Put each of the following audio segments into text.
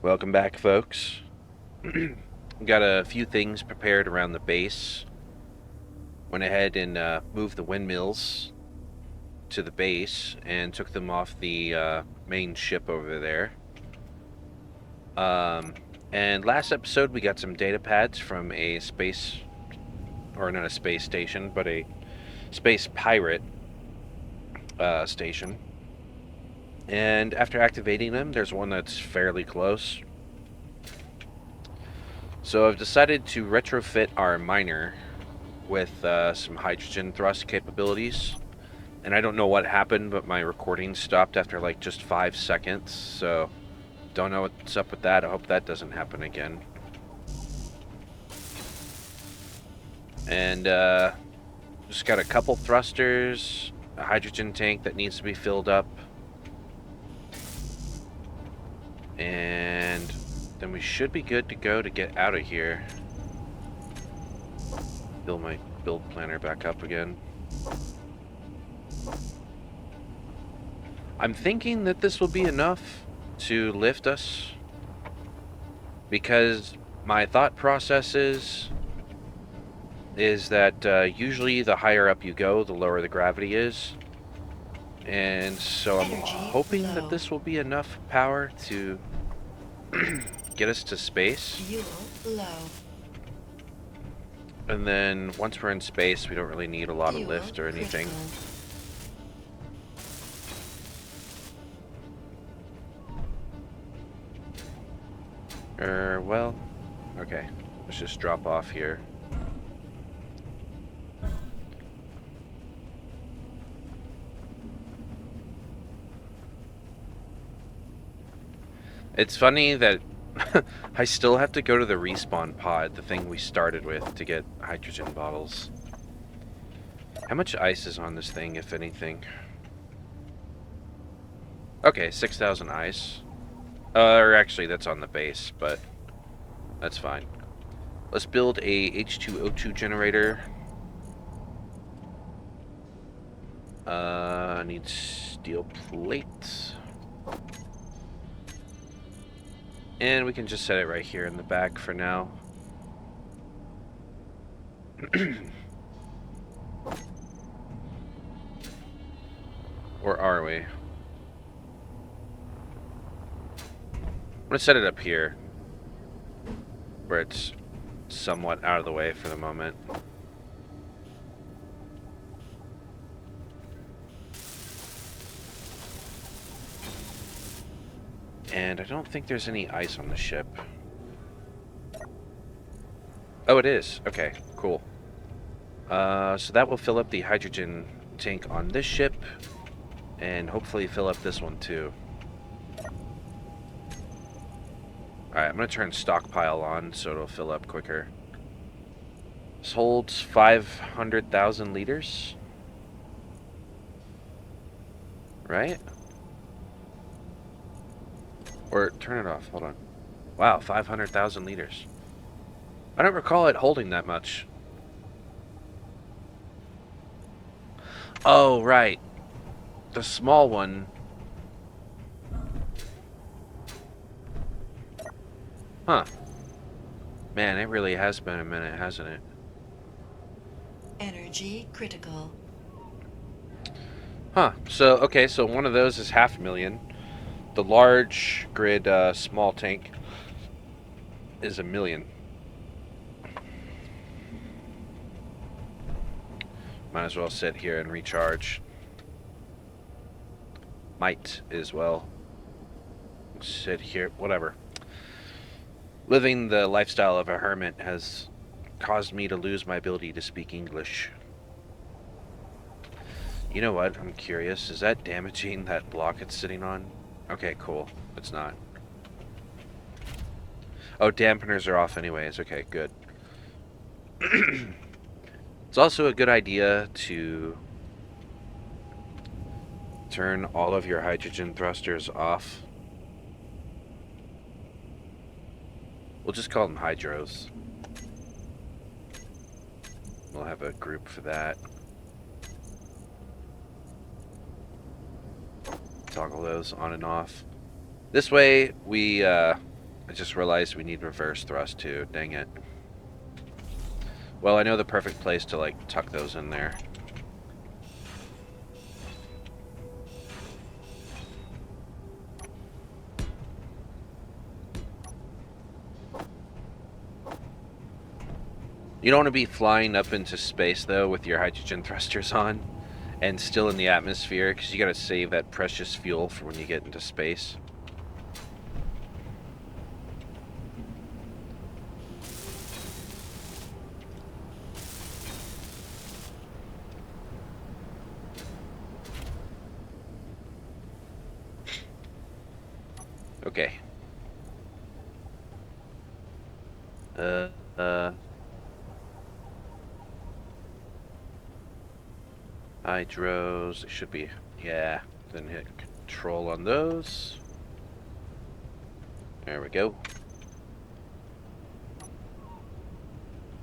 Welcome back, folks. Got a few things prepared around the base. Went ahead and moved the windmills to the base and took them off the main ship over there. And last episode we got some data pads from a space, or not a space station, but a space pirate station. And after activating them, there's one that's fairly close. So I've decided to retrofit our miner with some hydrogen thrust capabilities. And I don't know what happened, but my recording stopped after like just 5 seconds. So don't know what's up with that. I hope that doesn't happen again. And just got a couple thrusters, a hydrogen tank that needs to be filled up. And then we should be good to go to get out of here. Build my build planner back up again. I'm thinking that this will be enough to lift us, because my thought process is that usually the higher up you go, the lower the gravity is. And so I'm hoping that this will be enough power to get us to space. Fuel low. And then once we're in space, we don't really need a lot of lift or anything. Well, okay. Let's just drop off here. It's funny that I still have to go to the respawn pod, the thing we started with, to get hydrogen bottles. How much ice is on this thing, if anything? Okay, 6,000 ice. Or actually, that's on the base, but that's fine. Let's build a H2O2 generator. I need steel plate. And we can just set it right here in the back for now. Or are we? I'm gonna set it up here, where it's somewhat out of the way for the moment. And I don't think there's any ice on the ship. Oh, it is. Okay, cool. So that will fill up the hydrogen tank on this ship, and hopefully fill up this one too. Alright, I'm going to turn stockpile on so it'll fill up quicker. This holds 500,000 liters. Right? Or turn it off, hold on. Wow, 500,000 liters. I don't recall it holding that much. Oh, right. The small one. Huh. Man, it really has been a minute, hasn't it? Energy critical. Huh. So, okay, so one of those is 500,000. The large grid small tank is 1,000,000. Might as well sit here and recharge. Might as well sit here, whatever. Living the lifestyle of a hermit has caused me to lose my ability to speak English. You know what? I'm curious. Is that damaging that block it's sitting on? Okay, cool. It's not. Oh, dampeners are off anyways. Okay, good. It's also a good idea to turn all of your hydrogen thrusters off. We'll just call them hydros. We'll have a group for that. Toggle those on and off. This way, we I just realized we need reverse thrust too. Dang it. Well, I know the perfect place to, like, tuck those in there. You don't want to be flying up into space, though, with your hydrogen thrusters on and still in the atmosphere, because you got to save that precious fuel for when you get into space. Okay. Hydros, it should be, yeah. Then hit control on those. There we go.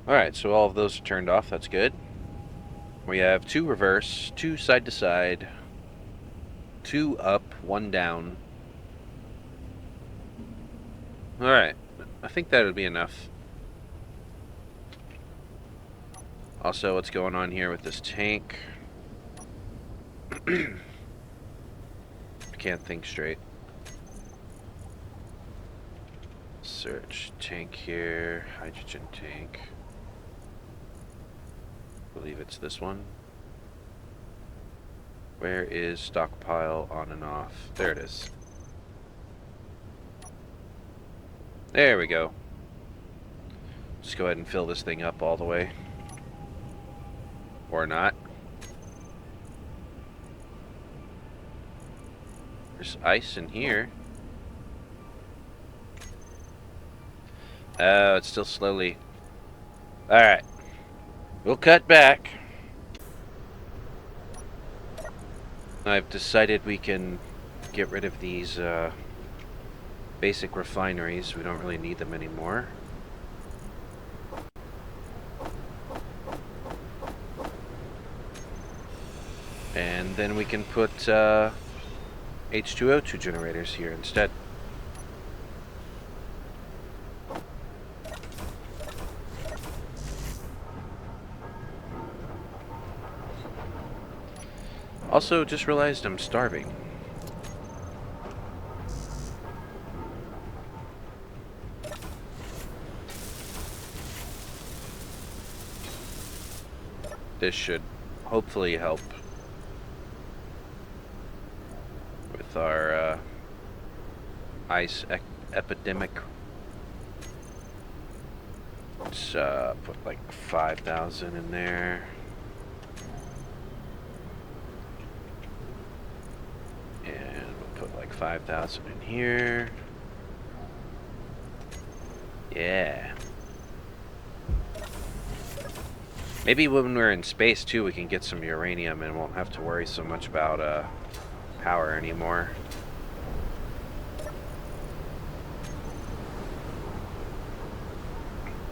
Alright, so all of those are turned off, that's good. We have 2 reverse, 2 side to side, 2 up, 1 down. Alright, I think that would be enough. Also, what's going on here with this tank? I can't think straight. Search tank here, hydrogen tank. I believe it's this one. Where is stockpile on and off? There it is. There we go. Just go ahead and fill this thing up all the way. Or not. There's ice in here. Oh, it's still slowly. Alright. We'll cut back. I've decided we can get rid of these basic refineries. We don't really need them anymore. And then we can put H2O2 generators here instead. Also, just realized I'm starving. This should hopefully help with our ice epidemic. Let's put like 5,000 in there. And we'll put like 5,000 in here. Yeah. Maybe when we're in space too, we can get some uranium and won't have to worry so much about power anymore.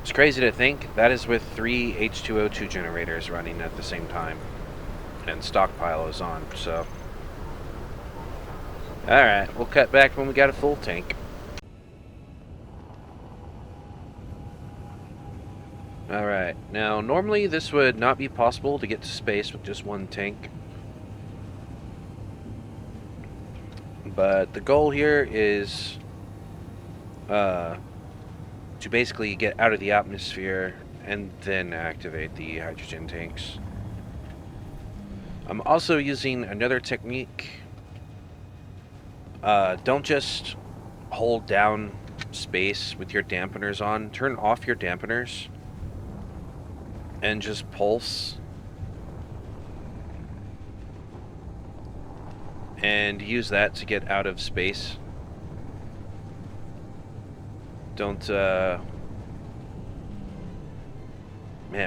It's crazy to think that is with 3 H2O2 generators running at the same time, and stockpile is on. So, all right, we'll cut back when we got a full tank. Alright, now normally this would not be possible to get to space with just one tank. But the goal here is to basically get out of the atmosphere and then activate the hydrogen tanks. I'm also using another technique. Don't just hold down space with your dampeners on. Turn off your dampeners and just pulse and use that to get out of space. Don't man,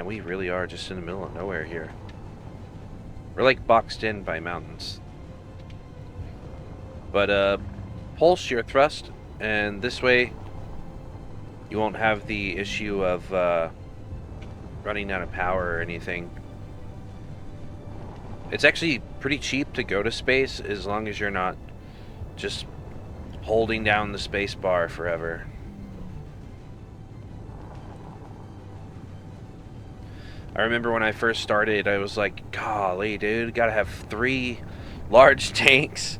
we really are just in the middle of nowhere here. We're like boxed in by mountains. But pulse your thrust, and this way you won't have the issue of running out of power or anything. It's actually pretty cheap to go to space as long as you're not just holding down the space bar forever. I remember when I first started, I was like, golly, dude, gotta have 3 large tanks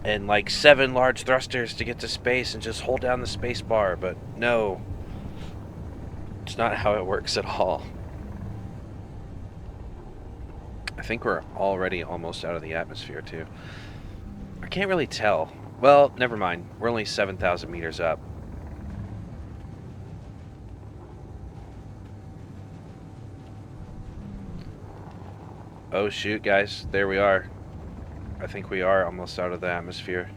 and like 7 large thrusters to get to space and just hold down the space bar. But no, it's not how it works at all. I think we're already almost out of the atmosphere, too. I can't really tell. Well, never mind. We're only 7,000 meters up. Oh, shoot, guys. There we are. I think we are almost out of the atmosphere.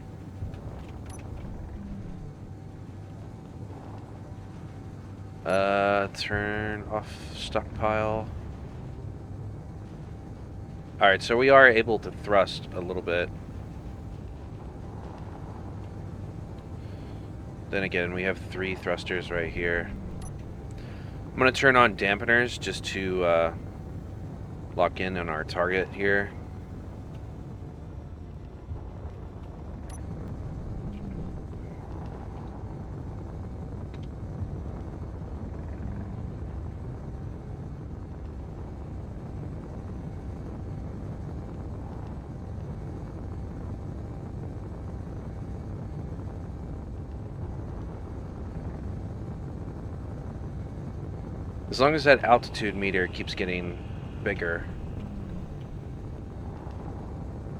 Turn off stockpile. Alright, so we are able to thrust a little bit. Then again, we have 3 thrusters right here. I'm going to turn on dampeners just to lock in on our target here. As long as that altitude meter keeps getting bigger,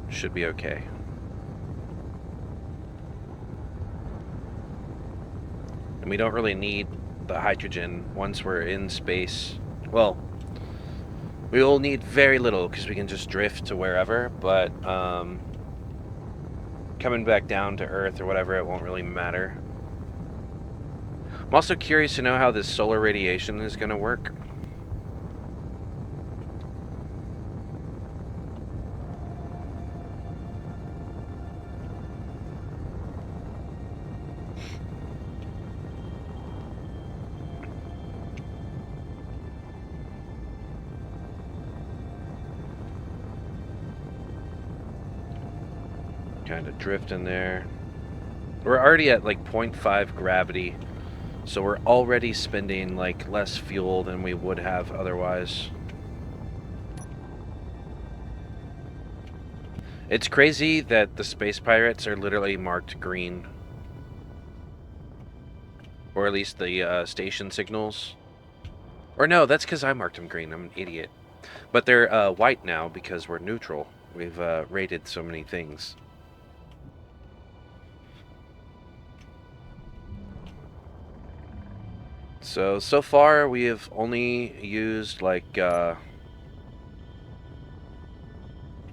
should be okay. And we don't really need the hydrogen once we're in space. Well, we will need very little because we can just drift to wherever, but coming back down to Earth or whatever, it won't really matter. I'm also curious to know how this solar radiation is going to work. Kind of drifting there. We're already at like 0.5 gravity. So we're already spending like less fuel than we would have otherwise. It's crazy that the space pirates are literally marked green. Or at least the station signals. Or no, that's because I marked them green. I'm an idiot. But they're white now because we're neutral. We've rated so many things. So far we have only used like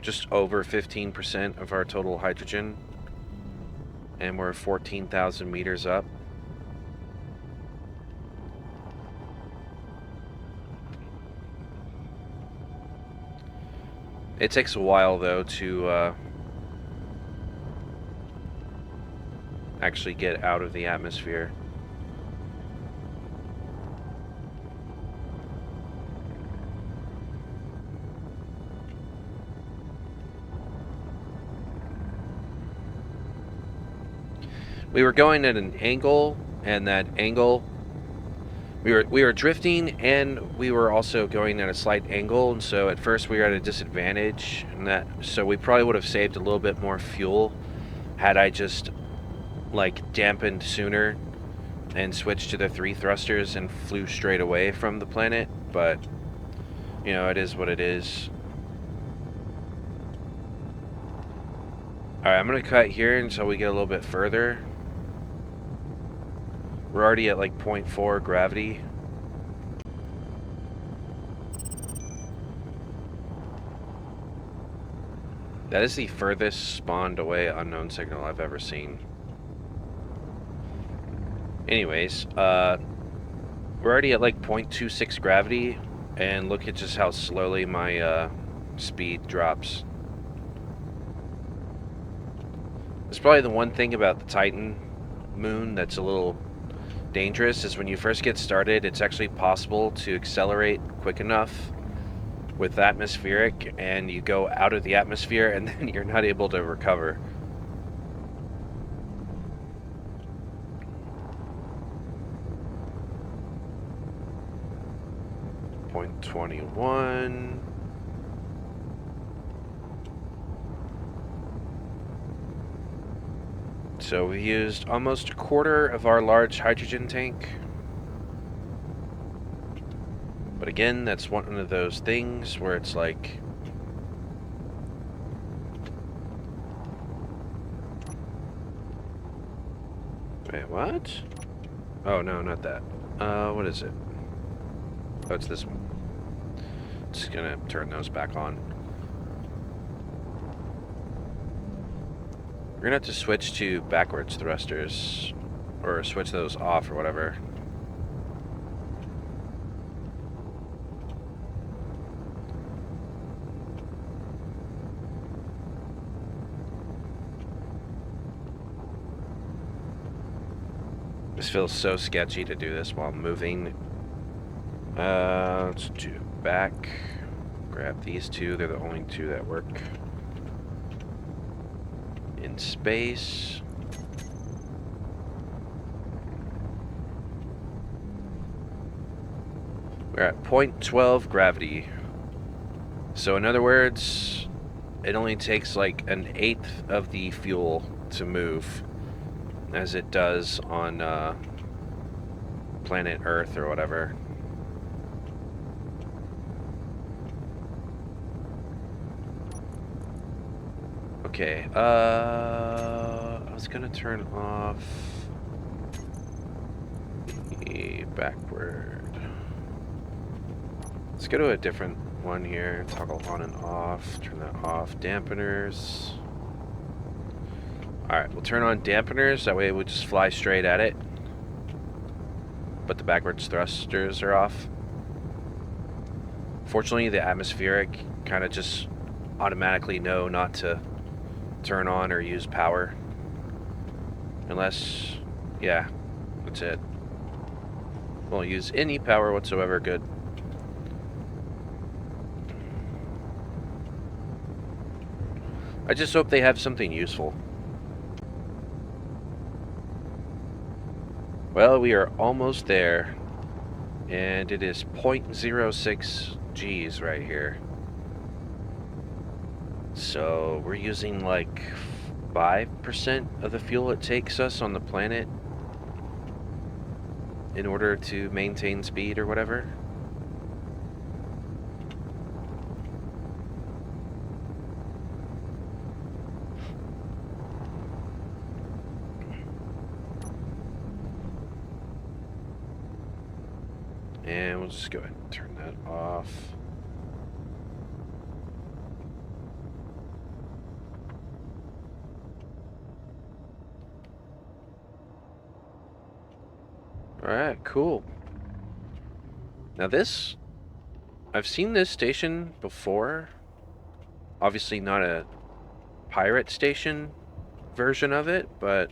just over 15% of our total hydrogen, and we're 14,000 meters up. It takes a while though to actually get out of the atmosphere. We were going at an angle, and that angle, we were drifting, and we were also going at a slight angle, and so at first we were at a disadvantage, and so we probably would have saved a little bit more fuel had I just like dampened sooner and switched to the 3 thrusters and flew straight away from the planet. But you know, it is what it is. Alright, I'm gonna cut here until we get a little bit further. We're already at like 0.4 gravity. That is the furthest spawned away unknown signal I've ever seen. Anyways, we're already at like 0.26 gravity, and look at just how slowly my speed drops. That's probably the one thing about the Titan moon that's a little dangerous, is when you first get started, it's actually possible to accelerate quick enough with atmospheric, and you go out of the atmosphere and then you're not able to recover. 0.21. So we used almost a quarter of our large hydrogen tank. But again, that's one of those things where it's like... Wait, what? Oh, no, not that. What is it? Oh, it's this one. Just gonna turn those back on. We're gonna have to switch to backwards thrusters. Or switch those off or whatever. This feels so sketchy to do this while moving. Let's do back. Grab these two. They're the only two that work. In space. We're at 0.12 gravity. So in other words, it only takes like 1/8 of the fuel to move as it does on planet Earth or whatever. Okay, I was gonna turn off the backward. Let's go to a different one here. Toggle on and off. Turn that off. Dampeners. Alright, we'll turn on dampeners. That way we'll just fly straight at it. But the backwards thrusters are off. Fortunately, the atmospheric kind of just automatically know not to turn on or use power. Unless, yeah, that's it. Won't use any power whatsoever. Good. I just hope they have something useful. Well, we are almost there. And it is 0.06 Gs right here. So we're using like 5% of the fuel it takes us on the planet in order to maintain speed or whatever. And we'll just go ahead and turn that off. Alright, cool. Now this, I've seen this station before. Obviously not a pirate station version of it, but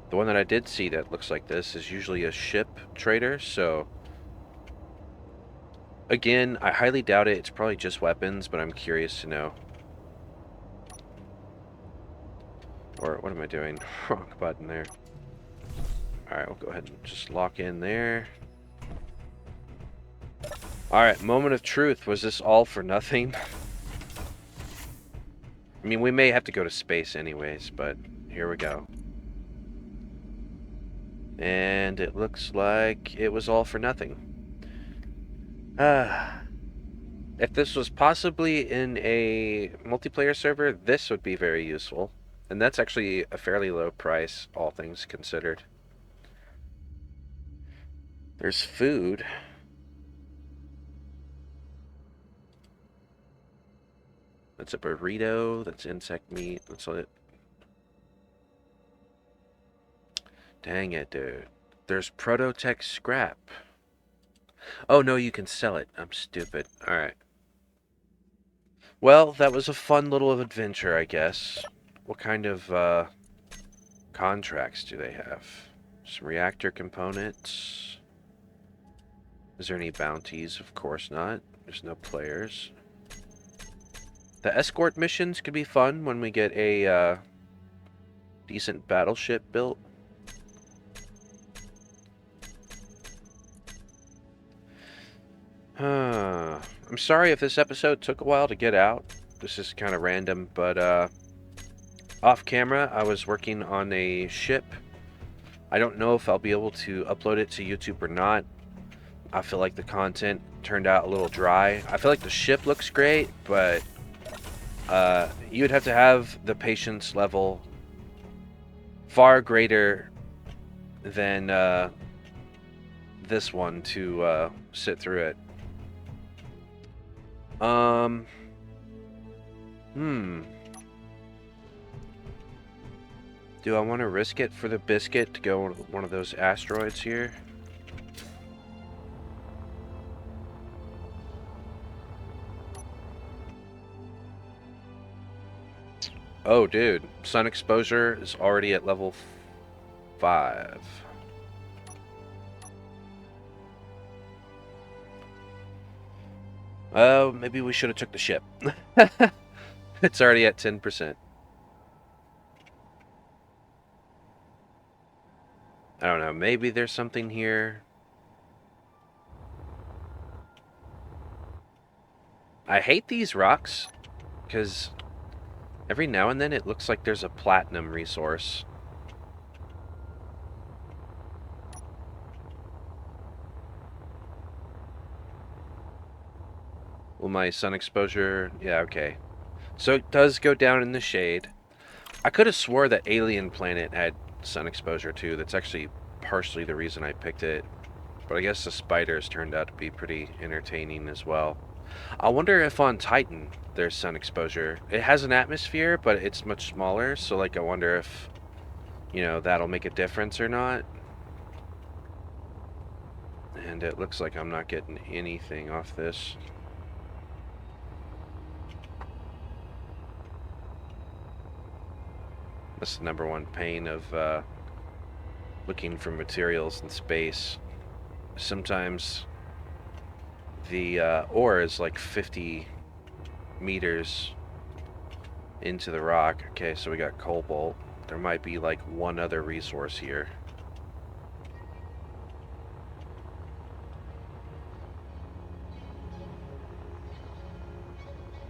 the one that I did see that looks like this is usually a ship trader, so... Again, I highly doubt it. It's probably just weapons, but I'm curious to know. Or what am I doing? Wrong button there. Alright, we'll go ahead and just lock in there. Alright, moment of truth. Was this all for nothing? I mean, we may have to go to space anyways, but here we go. And it looks like it was all for nothing. If this was possibly in a multiplayer server, this would be very useful. And that's actually a fairly low price, all things considered. There's food. That's a burrito. That's insect meat. That's it. Dang it, dude. There's Prototech scrap. Oh, no, you can sell it. I'm stupid. Alright. Well, that was a fun little adventure, I guess. What kind of, contracts do they have? Some reactor components. Is there any bounties? Of course not. There's no players. The escort missions could be fun when we get a, decent battleship built. I'm sorry if this episode took a while to get out. This is kind of random, but off camera, I was working on a ship. I don't know if I'll be able to upload it to YouTube or not. I feel like the content turned out a little dry. I feel like the ship looks great, but you would have to have the patience level far greater than this one to sit through it. Do I want to risk it for the biscuit to go one of those asteroids here? Oh, dude. Sun exposure is already at level 5. Oh, maybe we should have took the ship. It's already at 10%. I don't know. Maybe there's something here. I hate these rocks because every now and then it looks like there's a platinum resource. Will my sun exposure... Yeah, okay. So it does go down in the shade. I could have swore that Alien Planet had sun exposure too. That's actually partially the reason I picked it. But I guess the spiders turned out to be pretty entertaining as well. I wonder if on Titan there's sun exposure. It has an atmosphere, but it's much smaller. So like I wonder if, you know, that'll make a difference or not. And it looks like I'm not getting anything off this. That's the #1 pain of looking for materials in space. Sometimes the ore is like 50 meters into the rock. Okay, so we got cobalt. There might be like one other resource here.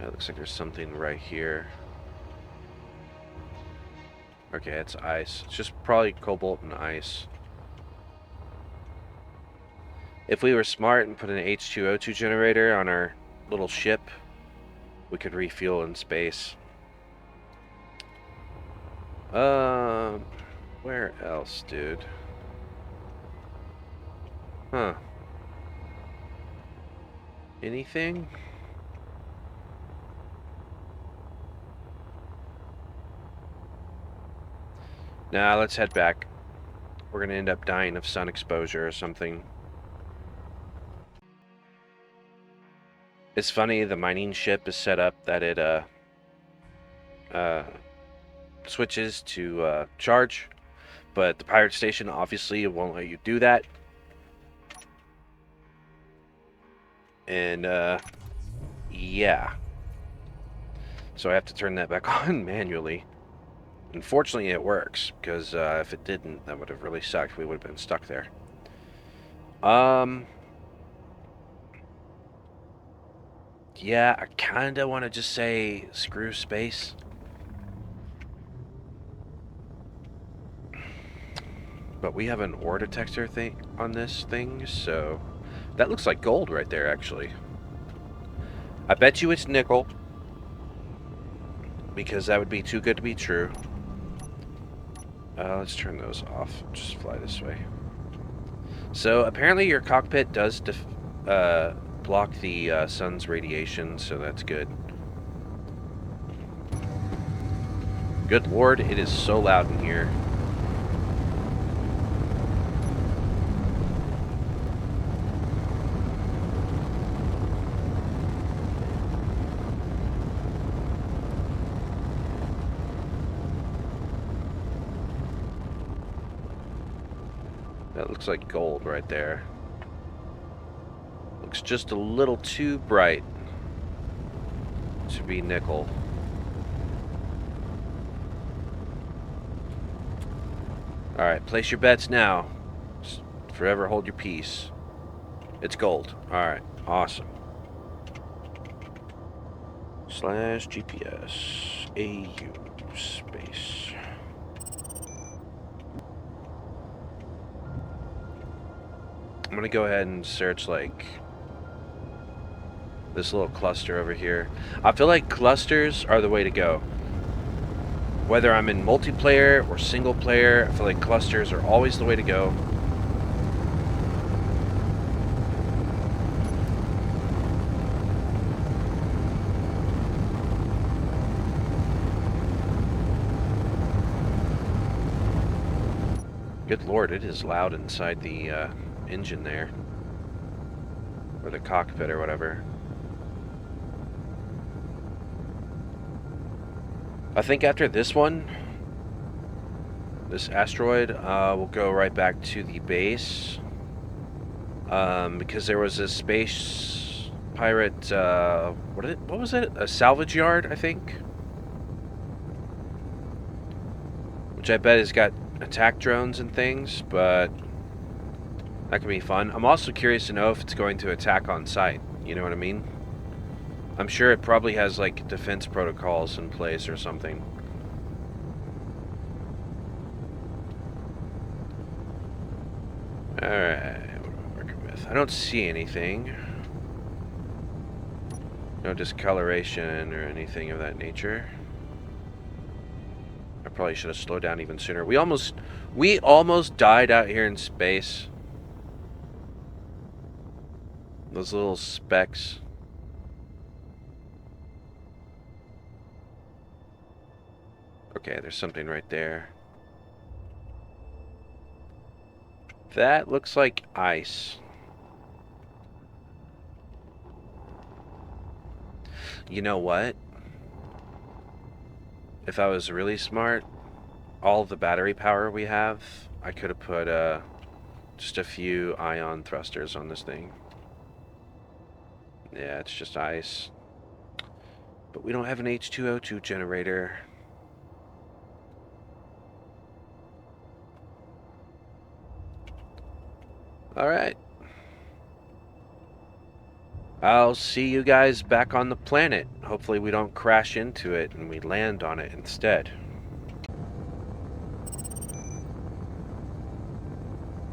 It looks like there's something right here. Okay, it's ice. It's just probably cobalt and ice. If we were smart and put an H2O2 generator on our little ship, we could refuel in space. Where else, dude? Huh. Anything? Nah, let's head back. We're gonna end up dying of sun exposure or something. It's funny, the mining ship is set up that it switches to charge, but the pirate station obviously won't let you do that. And yeah. So I have to turn that back on manually. Unfortunately, it works, because if it didn't, that would have really sucked. We would have been stuck there. Yeah, I kind of want to just say screw space. But we have an ore detector thing on this thing, so... That looks like gold right there, actually. I bet you it's nickel. Because that would be too good to be true. Let's turn those off. Just fly this way. So apparently your cockpit does block the sun's radiation, so that's good. Good lord, it is so loud in here. That looks like gold right there. Looks just a little too bright to be nickel. Alright, place your bets now. Just forever hold your peace. It's gold. Alright. Awesome. /GPS AU space. I'm gonna go ahead and search like this little cluster over here. I feel like clusters are the way to go. Whether I'm in multiplayer or single player, I feel like clusters are always the way to go. Good lord, it is loud inside the engine there. Or the cockpit or whatever. I think after this one, this asteroid, we'll go right back to the base. Because there was a space pirate, what was it? A salvage yard, I think? Which I bet has got attack drones and things, but that could be fun. I'm also curious to know if it's going to attack on site. You know what I mean? I'm sure it probably has like defense protocols in place or something. Alright, what am I working with? I don't see anything. No discoloration or anything of that nature. I probably should have slowed down even sooner. We almost died out here in space. Those little specks. Okay, there's something right there. That looks like ice. You know what? If I was really smart, all the battery power we have, I could have put just a few ion thrusters on this thing. Yeah, it's just ice. But we don't have an H2O2 generator. Alright. I'll see you guys back on the planet. Hopefully we don't crash into it and we land on it instead.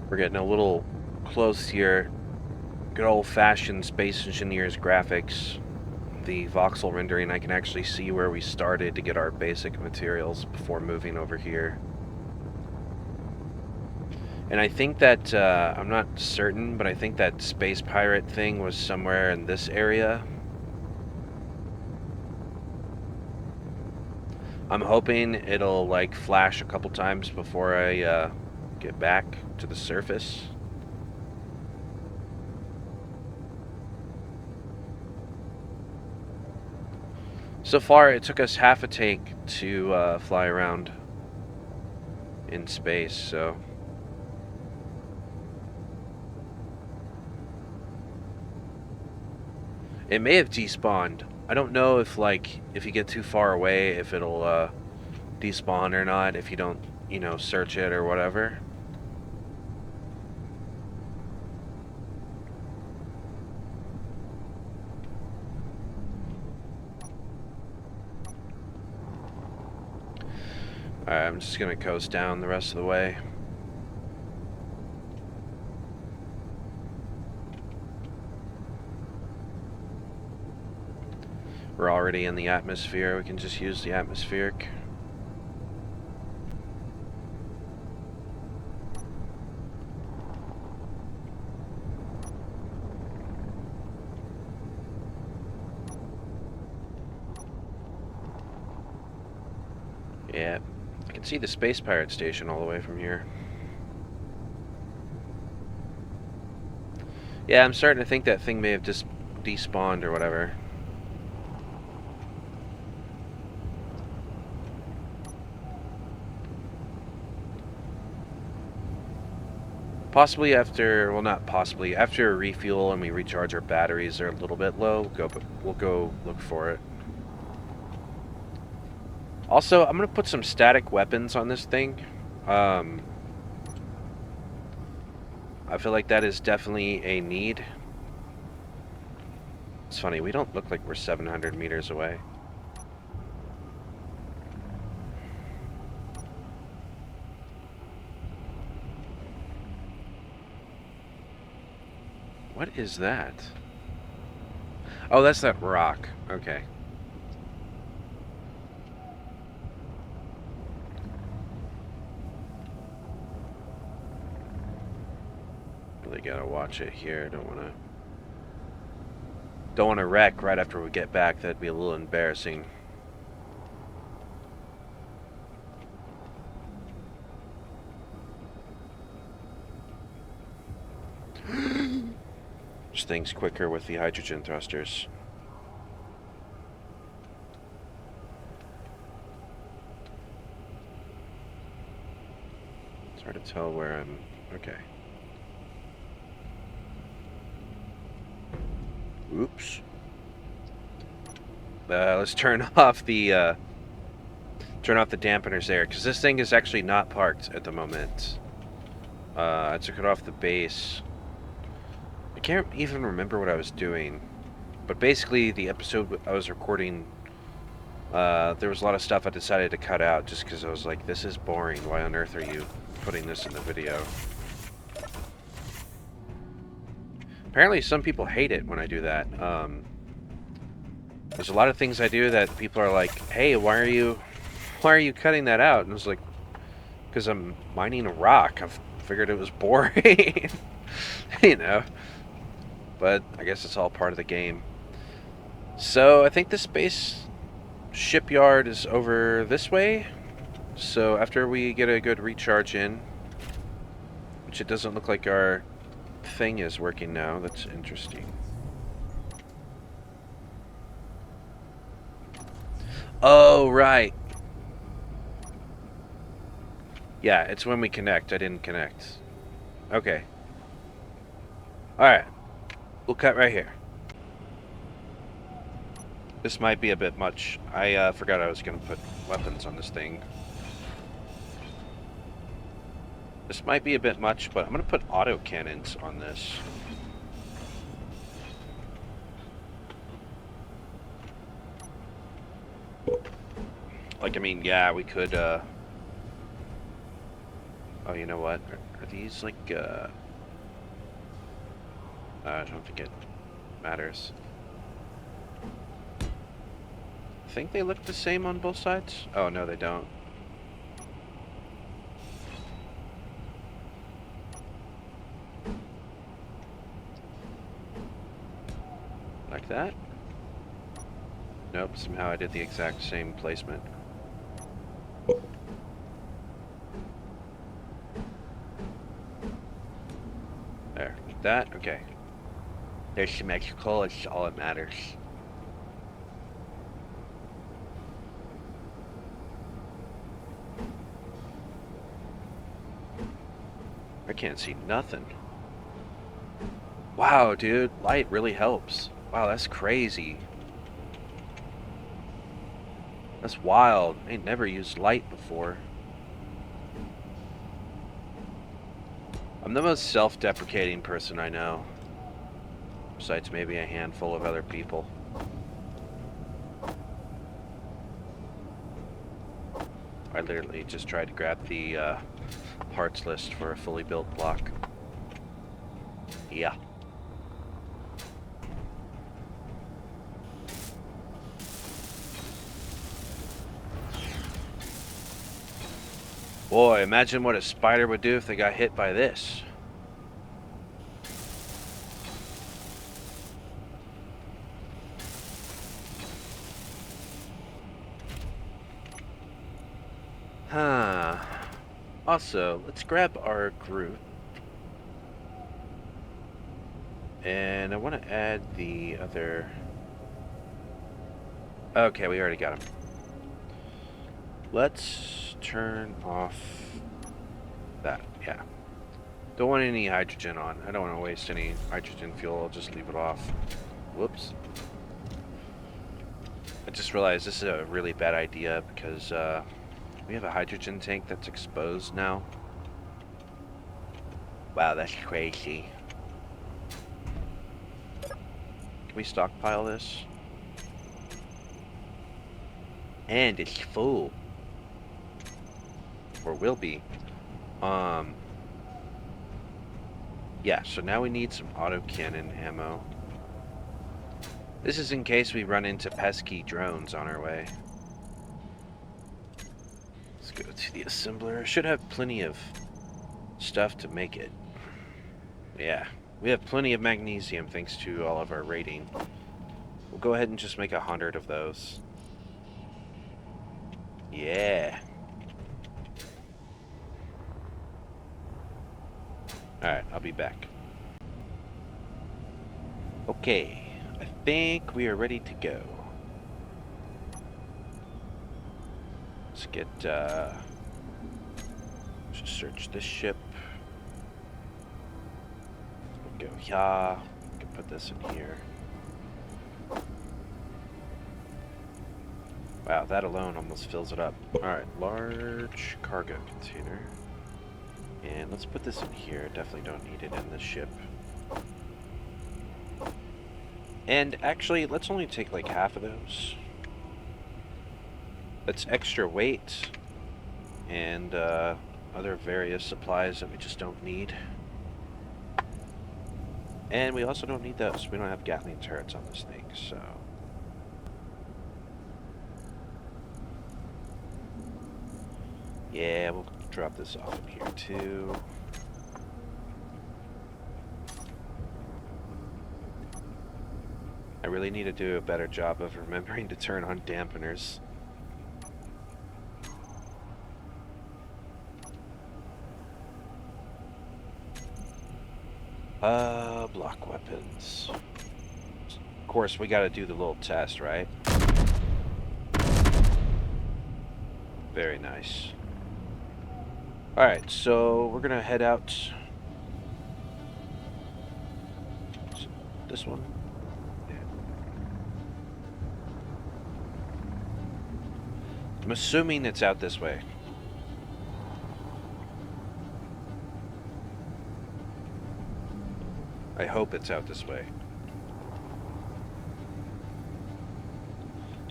We're getting a little close here. Good old-fashioned Space Engineers graphics. The voxel rendering, I can actually see where we started to get our basic materials before moving over here. And I think that, I'm not certain, but I think that space pirate thing was somewhere in this area. I'm hoping it'll, like, flash a couple times before I, get back to the surface. So far, it took us half a take to, fly around in space, so... It may have despawned. I don't know if, like, if you get too far away, if it'll, despawn or not, if you don't, you know, search it or whatever. Alright, I'm just gonna coast down the rest of the way. We're already in the atmosphere, we can just use the atmospheric. Yeah, I can see the space pirate station all the way from here. Yeah, I'm starting to think that thing may have just despawned or whatever. Possibly after, well, not possibly, after a refuel and we recharge our batteries, they're a little bit low. We'll go look for it. Also, I'm gonna put some static weapons on this thing. I feel like that is definitely a need. It's funny, we don't look like we're 700 meters away. What is that? Oh, that's that rock. Okay. Really gotta watch it here. Don't wanna wreck right after we get back. That'd be a little embarrassing. Just things quicker with the hydrogen thrusters. It's hard to tell where I'm. Okay. Oops. Let's turn off the dampeners there, because this thing is actually not parked at the moment. I took it off the base. I can't even remember what I was doing, but basically the episode I was recording, there was a lot of stuff I decided to cut out just because I was like, this is boring. Why on earth are you putting this in the video? Apparently some people hate it when I do that. There's a lot of things I do that people are like, hey, why are you cutting that out? And it's like, because I'm mining a rock. I figured it was boring. You know. But I guess it's all part of the game. So I think the space shipyard is over this way. So after we get a good recharge in, which it doesn't look like our thing is working now. That's interesting. Oh, right. Yeah, it's when we connect. I didn't connect. Okay. Alright. We'll cut right here. This might be a bit much. I forgot I was going to put weapons on this thing. This might be a bit much, but I'm going to put auto cannons on this. Like, I mean, yeah, we could, oh, you know what? Are these, like, I don't think it matters. I think they look the same on both sides. Oh, no, they don't. Like that? Nope, somehow I did the exact same placement. There, like that? Okay. They're symmetrical, it's all that matters. I can't see nothing. Wow, dude, light really helps. Wow, that's crazy. That's wild. I ain't never used light before. I'm the most self-deprecating person I know. Besides maybe a handful of other people. I literally just tried to grab the parts list for a fully built block. Yeah. Boy, imagine what a spider would do if they got hit by this. Huh. Also, let's grab our Groot. And I want to add the other... Okay, we already got him. Let's turn off that. Yeah. Don't want any hydrogen on. I don't want to waste any hydrogen fuel. I'll just leave it off. Whoops. I just realized this is a really bad idea because we have a hydrogen tank that's exposed now. Wow, that's crazy. we stockpile this? And it's full. Or will be. Yeah, so now we need some autocannon ammo. This is in case we run into pesky drones on our way. Let's go to the assembler. Should have plenty of stuff to make it. Yeah, we have plenty of magnesium thanks to all of our raiding. We'll go ahead and just make 100 of those. Yeah. Alright, I'll be back. Okay, I think we are ready to go. Let's get, just search this ship. We'll go here. We can put this in here. Wow, that alone almost fills it up. Alright, large cargo container. And let's put this in here. Definitely don't need it in this ship. And actually, let's only take like half of those. That's extra weight and other various supplies that we just don't need. And we also don't need those. We don't have Gatling turrets on this thing, so... Yeah, we'll drop this off in here too. I really need to do a better job of remembering to turn on dampeners. Block weapons. Of course, we gotta do the little test, right? Very nice. Alright, so we're gonna head out. This one? Yeah. I'm assuming it's out this way. I hope it's out this way.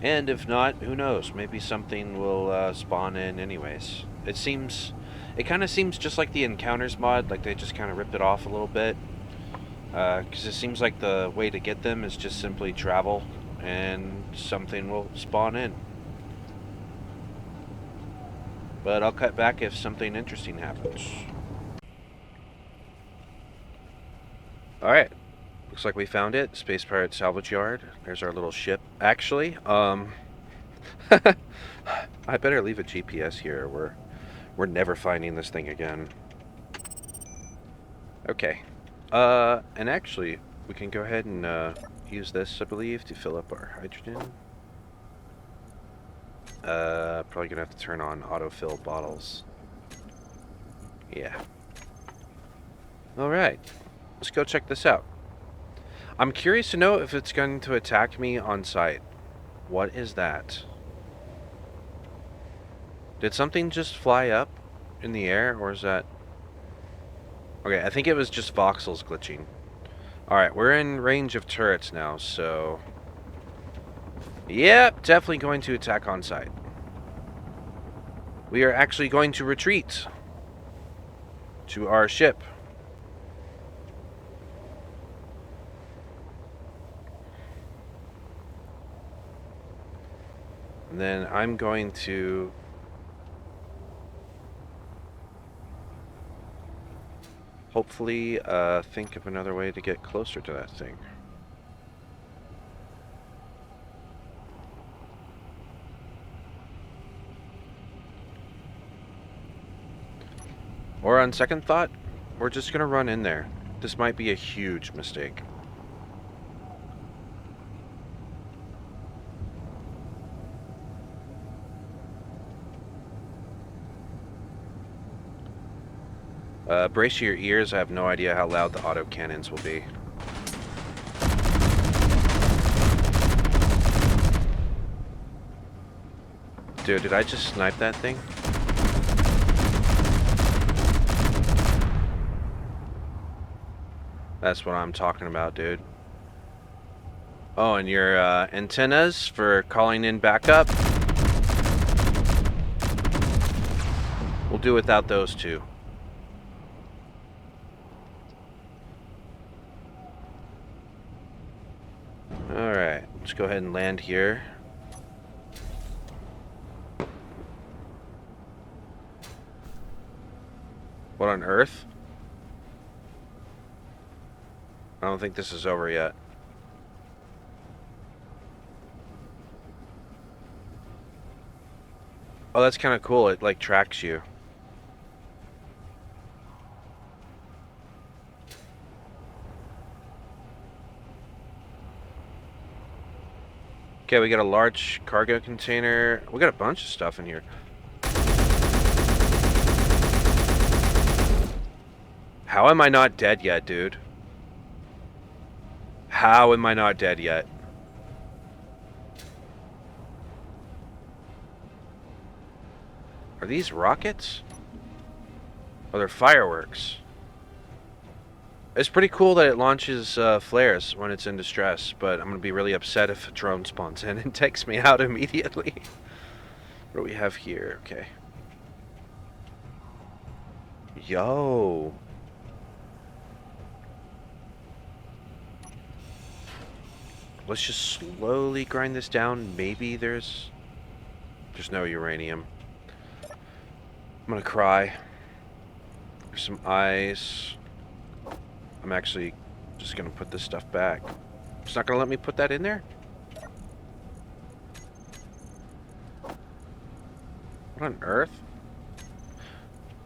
And if not, who knows? Maybe something will spawn in anyways. It kind of seems just like the Encounters mod, like they just kind of ripped it off a little bit. Because it seems like the way to get them is just simply travel, and something will spawn in. But I'll cut back if something interesting happens. Alright. Looks like we found it. Space Pirate Salvage Yard. There's our little ship. Actually, I better leave a GPS here. We're never finding this thing again. Okay. And actually, we can go ahead and use this, I believe, to fill up our hydrogen. Probably gonna have to turn on autofill bottles. Yeah. Alright. Let's go check this out. I'm curious to know if it's going to attack me on sight. What is that? Did something just fly up in the air, or is that... Okay, I think it was just voxels glitching. Alright, we're in range of turrets now, so... Yep, definitely going to attack on sight. We are actually going to retreat to our ship. And then I'm going to hopefully think of another way to get closer to that thing. Or on second thought, we're just gonna run in there. This might be a huge mistake. Brace your ears, I have no idea how loud the autocannons will be. Dude, did I just snipe that thing? That's what I'm talking about, dude. Oh, and your antennas for calling in backup. We'll do without those two. Alright, let's go ahead and land here. What on earth? I don't think this is over yet. Oh, that's kind of cool. It, like, tracks you. Okay, we got a large cargo container. We got a bunch of stuff in here. How am I not dead yet, dude? How am I not dead yet? Are these rockets? Oh, they're fireworks. It's pretty cool that it launches flares when it's in distress, but I'm going to be really upset if a drone spawns in and takes me out immediately. What do we have here? Okay. Yo. Let's just slowly grind this down. Maybe there's no uranium. I'm gonna cry. There's some ice. I'm actually just gonna put this stuff back. It's not gonna let me put that in there? What on earth?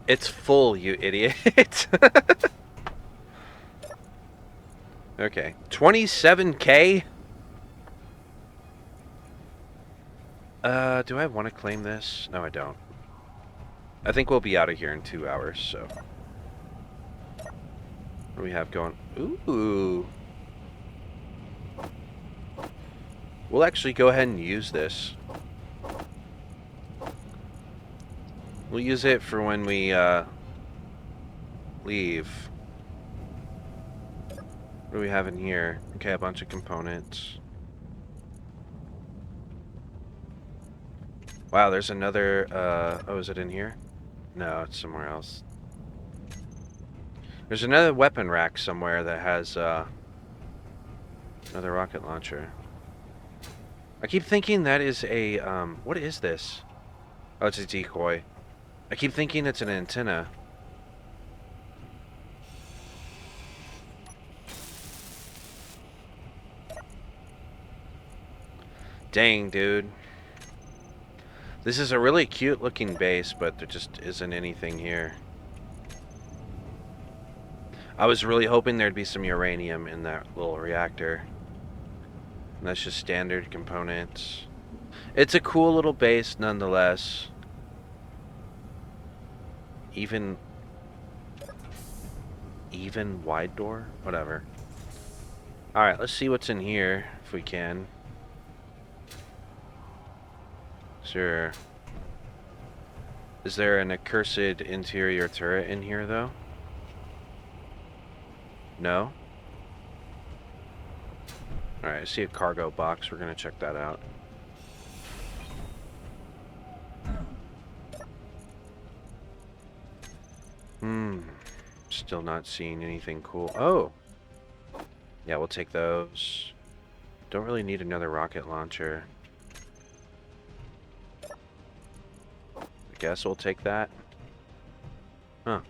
It's full, you idiot. Okay. 27K? Do I want to claim this? No, I don't. I think we'll be out of here in 2 hours, so. What do we have going? Ooh. We'll actually go ahead and use this. We'll use it for when we, leave. What do we have in here? Okay, a bunch of components. Wow, there's another, oh, is it in here? No, it's somewhere else. There's another weapon rack somewhere that has, another rocket launcher. I keep thinking that is a, what is this? Oh, it's a decoy. I keep thinking it's an antenna. Dang, dude. This is a really cute looking base, but there just isn't anything here. I was really hoping there'd be some uranium in that little reactor. And that's just standard components. It's a cool little base nonetheless. Even wide door? Whatever. Alright, let's see what's in here, if we can. Sure. Is there an accursed interior turret in here, though? No? Alright, I see a cargo box. We're gonna check that out. Still not seeing anything cool. Oh! Yeah, we'll take those. Don't really need another rocket launcher. I guess we'll take that. Huh.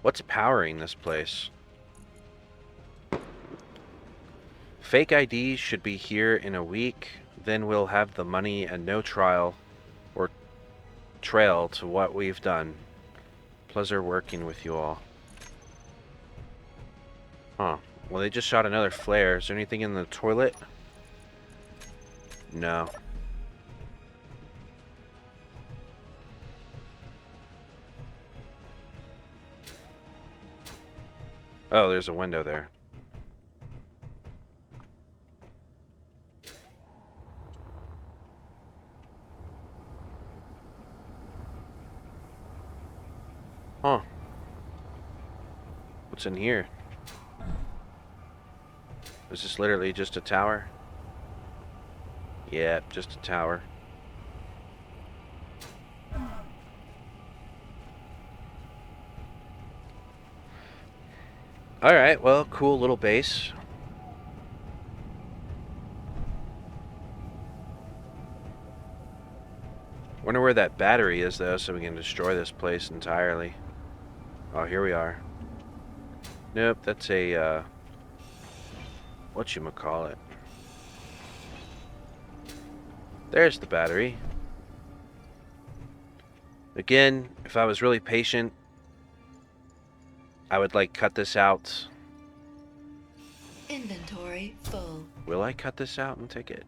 What's powering this place? Fake IDs should be here in a week. Then we'll have the money and no trial or trail to what we've done. Pleasure working with you all. Huh. Well, they just shot another flare. Is there anything in the toilet? No. Oh, there's a window there. Huh. What's in here? Is this literally just a tower? Yeah, just a tower. Alright, well, cool little base. Wonder where that battery is, though, so we can destroy this place entirely. Oh, here we are. Nope, that's a, whatchamacallit. There's the battery. Again, if I was really patient, I would, like, cut this out. Inventory full. Will I cut this out and take it?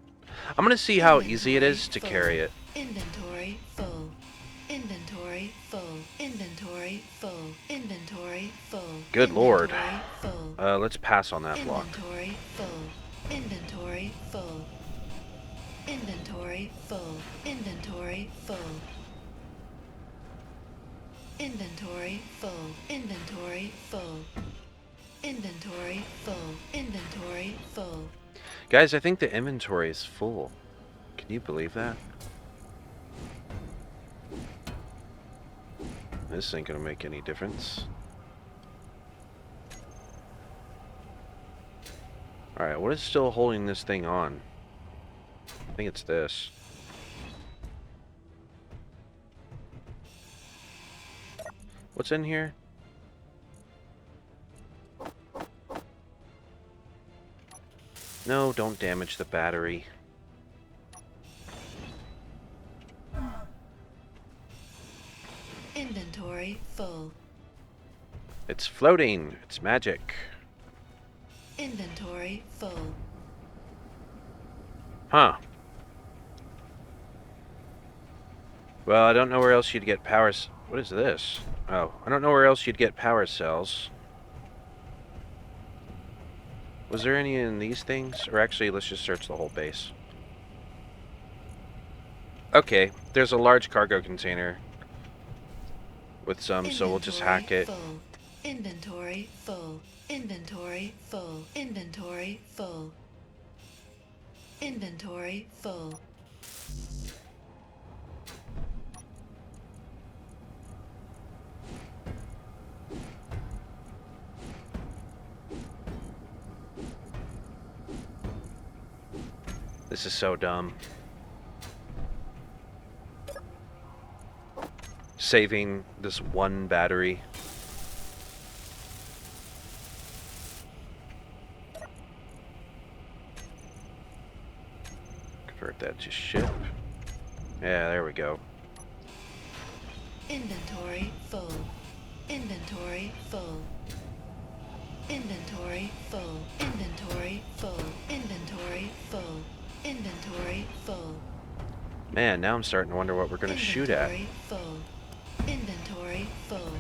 I'm gonna see how easy it is to carry it. Inventory full. Inventory full. Inventory full. Inventory full. Good lord. Full. Let's pass on that block. Inventory full. Inventory full. Inventory full. Inventory full. Inventory full. Inventory full. Inventory full. Inventory full. Guys, I think the inventory is full. Can you believe that? This ain't gonna make any difference. Alright, what is still holding this thing on? I think it's this. What's in here? No, don't damage the battery. Inventory full. It's floating. It's magic. Inventory full. Huh. Well, I don't know where else you'd get power... What is this? Oh, I don't know where else you'd get power cells. Was there any in these things? Or actually, let's just search the whole base. Okay, there's a large cargo container with some, so we'll just hack it. Full. Inventory full. Inventory full. Inventory full. Inventory full. This is so dumb. Saving this one battery. Convert that to ship. Yeah, there we go. Inventory full. Inventory full. Inventory full. Inventory full. Inventory full. Inventory full. Man, now I'm starting to wonder what we're going to shoot at. Inventory full. Inventory full.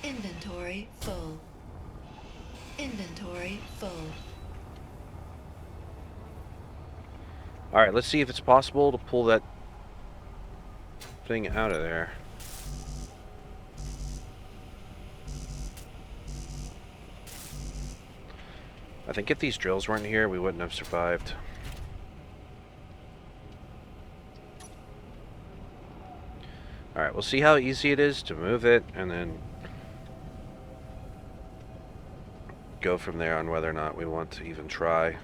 Inventory full. Inventory full. Alright, let's see if it's possible to pull that thing out of there. I think if these drills weren't here, we wouldn't have survived. Alright, we'll see how easy it is to move it, and then go from there on whether or not we want to even try.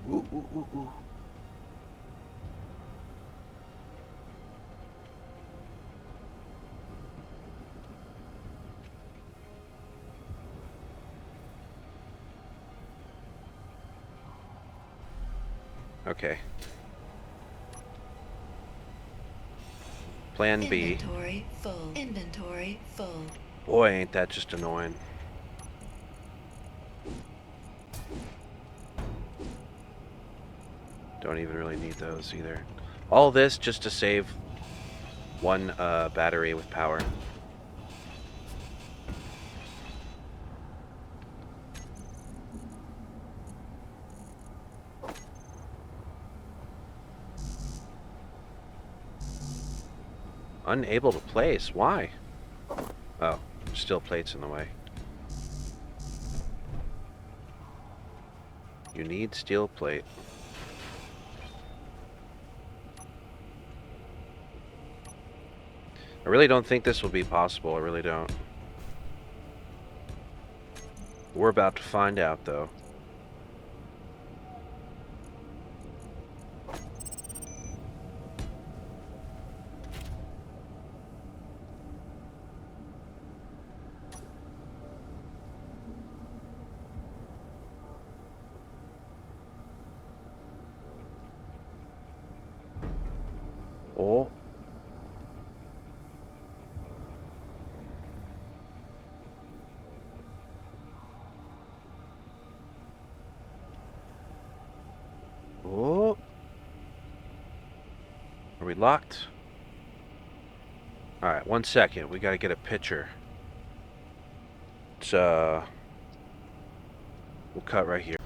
Ooh, ooh, ooh, ooh. Okay. Plan B. Inventory full. Inventory full. Boy, ain't that just annoying. Don't even really need those either. All this just to save one battery with power. Unable to place. Why? Oh, still plates in the way. You need steel plate. I really don't think this will be possible. I really don't. We're about to find out, though. Oh. Oh. Are we locked? Alright, 1 second. We gotta get a picture. It's, we'll cut right here.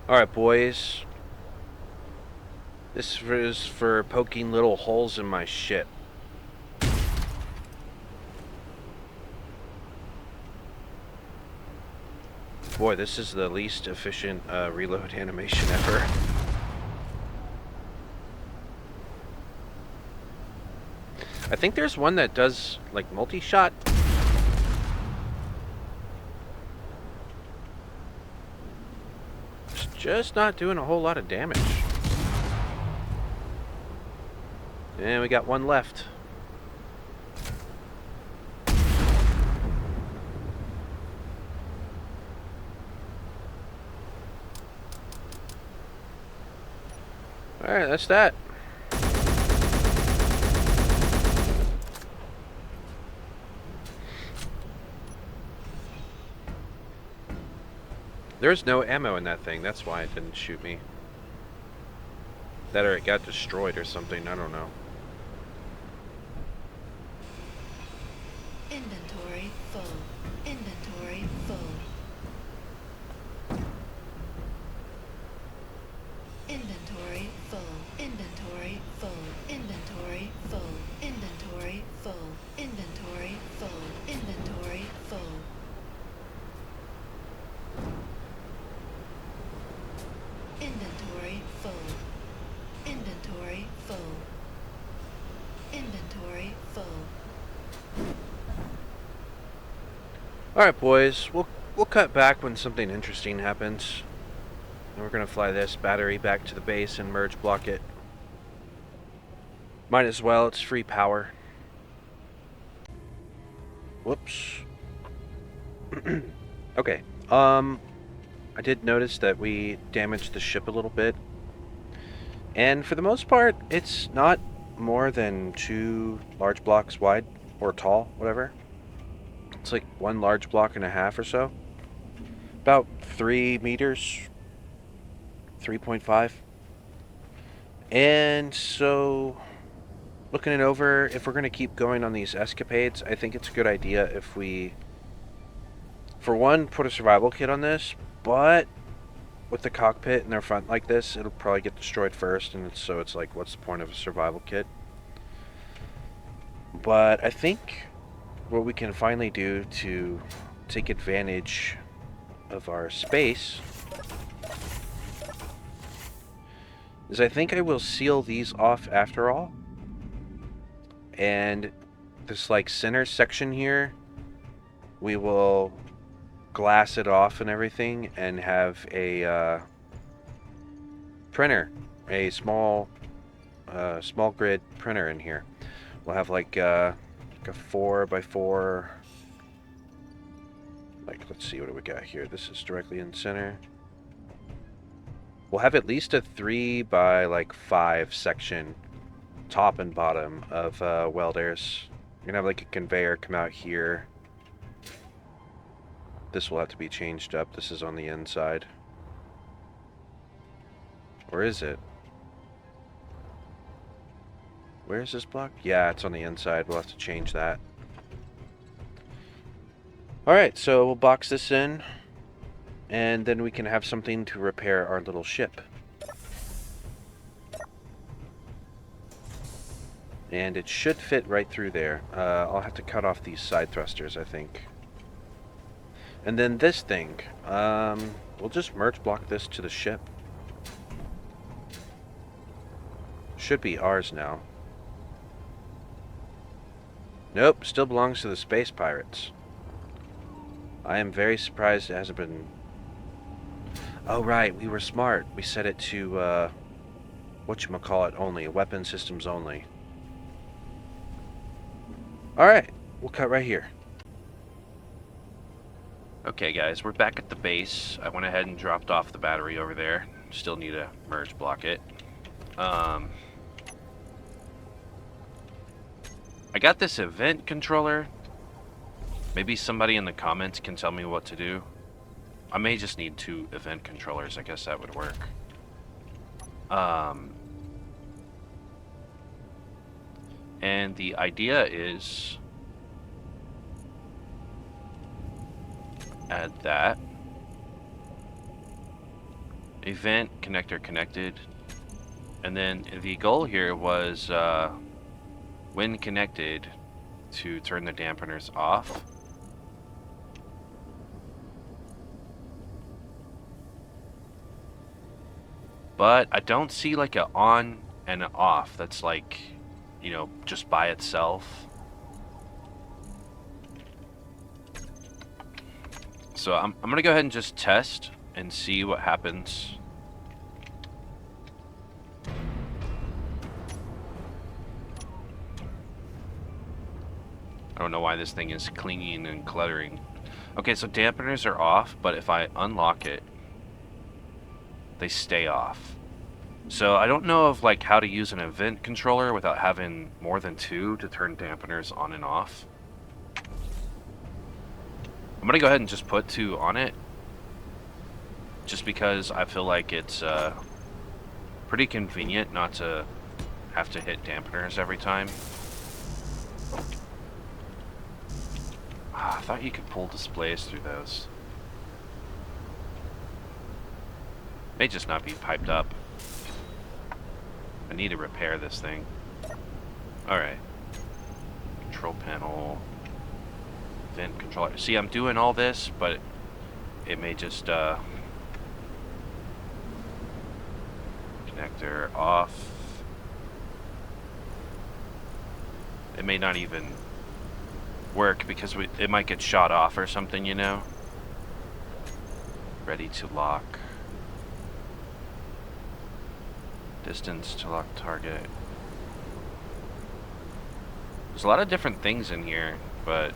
Alright, boys. This is for poking little holes in my ship. Boy, this is the least efficient reload animation ever. I think there's one that does, like, multi-shot. It's just not doing a whole lot of damage. And we got one left. Alright, that's that. There's no ammo in that thing, that's why it didn't shoot me. That or it got destroyed or something, I don't know. Inventory full. Inventory full. Inventory full. Inventory full. Inventory full. Inventory full. Inventory full. Inventory full. Inventory full. Inventory full. Inventory full. Alright, boys, we'll cut back when something interesting happens. And we're gonna fly this battery back to the base and merge block it. Might as well, it's free power. Whoops. Okay, I did notice that we damaged the ship a little bit. And for the most part, it's not more than 2 large blocks wide, or tall, whatever. It's like 1 large block and a half or so. About 3 meters, 3.5. And so, looking it over, if we're going to keep going on these escapades, I think it's a good idea if we, for one, put a survival kit on this, but with the cockpit in their front like this, it'll probably get destroyed first, and so it's like, what's the point of a survival kit? But I think what we can finally do to take advantage of our space is I think I will seal these off after all. And this like center section here, we will glass it off and everything and have a printer, a small grid printer in here. We'll have like a 4x4, like, let's see, what do we got here? This is directly in center. We'll have at least a 3x5 section, top and bottom, of welders. You're gonna have like a conveyor come out here. This will have to be changed up. This is on the inside. Or is it? Where is this block? Yeah, it's on the inside. We'll have to change that. Alright, so we'll box this in, and then we can have something to repair our little ship. And it should fit right through there. I'll have to cut off these side thrusters, I think. And then this thing, we'll just merge block this to the ship. Should be ours now. Nope, still belongs to the space pirates. I am very surprised it hasn't been... Oh right, we were smart. We set it to, whatchamacallit only, weapon systems only. Alright, we'll cut right here. Okay guys, we're back at the base. I went ahead and dropped off the battery over there. Still need to merge block it. I got this event controller. Maybe somebody in the comments can tell me what to do. I may just need 2 event controllers. I guess that would work. And the idea is add that. Event connector connected. And then the goal here was when connected to turn the dampeners off. But I don't see like a on and an off that's like, you know, just by itself. So I'm gonna go ahead and just test and see what happens. I don't know why this thing is clinging and cluttering. Okay, so dampeners are off, but if I unlock it, they stay off. So I don't know of like how to use an event controller without having more than 2 to turn dampeners on and off. I'm gonna go ahead and just put 2 on it, just because I feel like it's pretty convenient not to have to hit dampeners every time. I thought you could pull displays through those. May just not be piped up. I need to repair this thing. Alright. Control panel. Vent controller. See, I'm doing all this, but it may just, connector off. It may not even work because it might get shot off or something, you know? Ready to lock. Distance to lock target. There's a lot of different things in here, but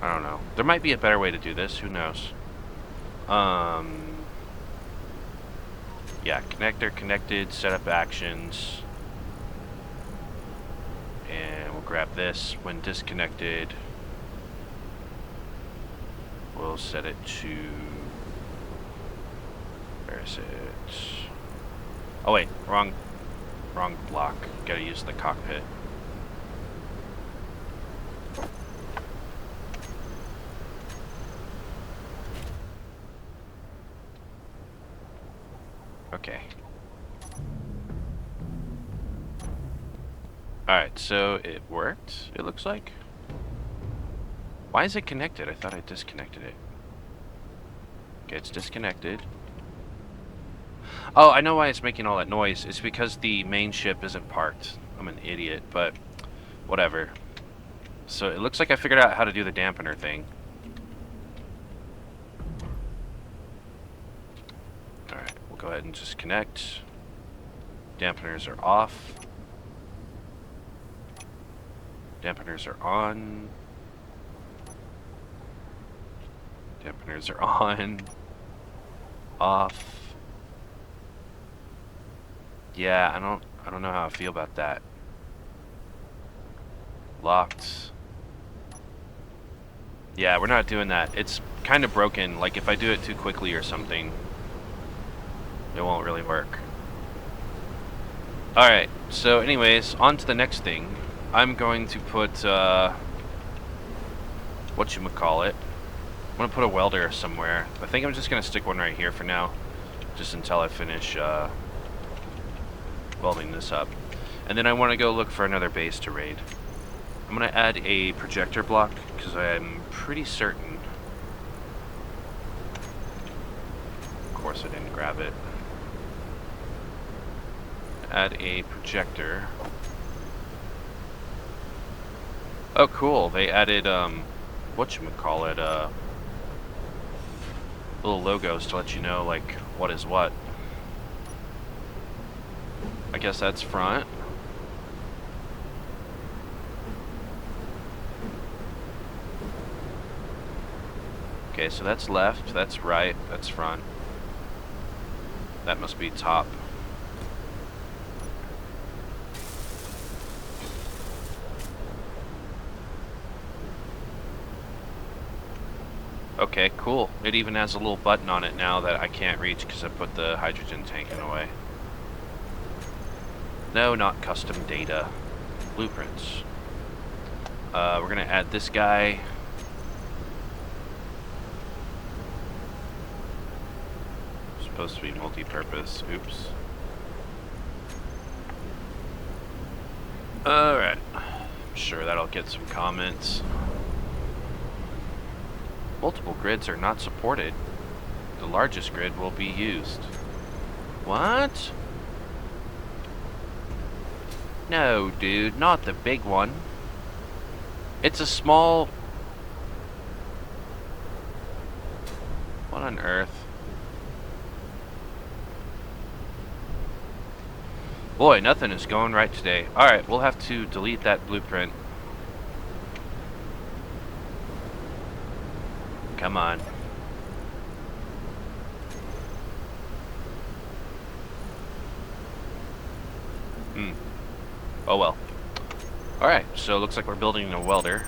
I don't know. There might be a better way to do this, who knows? Yeah, connector connected, setup actions. And we'll grab this. When disconnected, we'll set it to... Where is it? Oh wait, wrong block. Gotta use the cockpit. Okay. Alright, so it worked, it looks like. Why is it connected? I thought I disconnected it. Okay, it's disconnected. Oh, I know why it's making all that noise. It's because the main ship isn't parked. I'm an idiot, but whatever. So it looks like I figured out how to do the dampener thing. Alright, we'll go ahead and just connect. Dampeners are off. Dampeners are on. Dampeners are on. Off. Yeah, I don't know how I feel about that. Locked. Yeah, we're not doing that. It's kind of broken. Like if I do it too quickly or something, it won't really work. Alright, so anyways, on to the next thing. I'm going to put, whatchamacallit. I'm going to put a welder somewhere. I think I'm just going to stick one right here for now. Just until I finish, welding this up. And then I want to go look for another base to raid. I'm gonna add a projector block because I'm pretty certain. Of course, I didn't grab it. Add a projector. Oh, cool. They added whatchamacallit, little logos to let you know like what is what. I guess that's front. Okay, so that's left, that's right, that's front. That must be top. Okay, cool. It even has a little button on it now that I can't reach because I put the hydrogen tank in away. No, not custom data. Blueprints. We're gonna add this guy. Supposed to be multi-purpose. Oops. Alright. I'm sure that'll get some comments. Multiple grids are not supported. The largest grid will be used. What? No, dude, not the big one. It's a small... What on earth? Boy, nothing is going right today. Alright, we'll have to delete that blueprint. Come on. Oh well. Alright, so it looks like we're building a welder.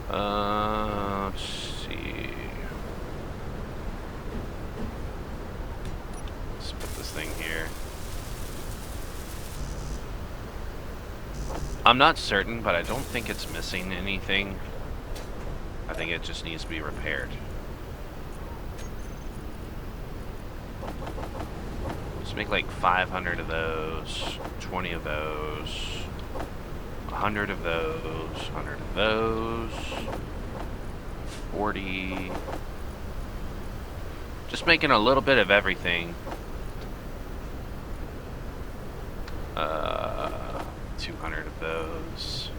Let's see. Let's put this thing here. I'm not certain, but I don't think it's missing anything. I think it just needs to be repaired. Let's make like 500 of those, 20 of those, 100 of those, 100 of those, 40. Just making a little bit of everything. 200 of those.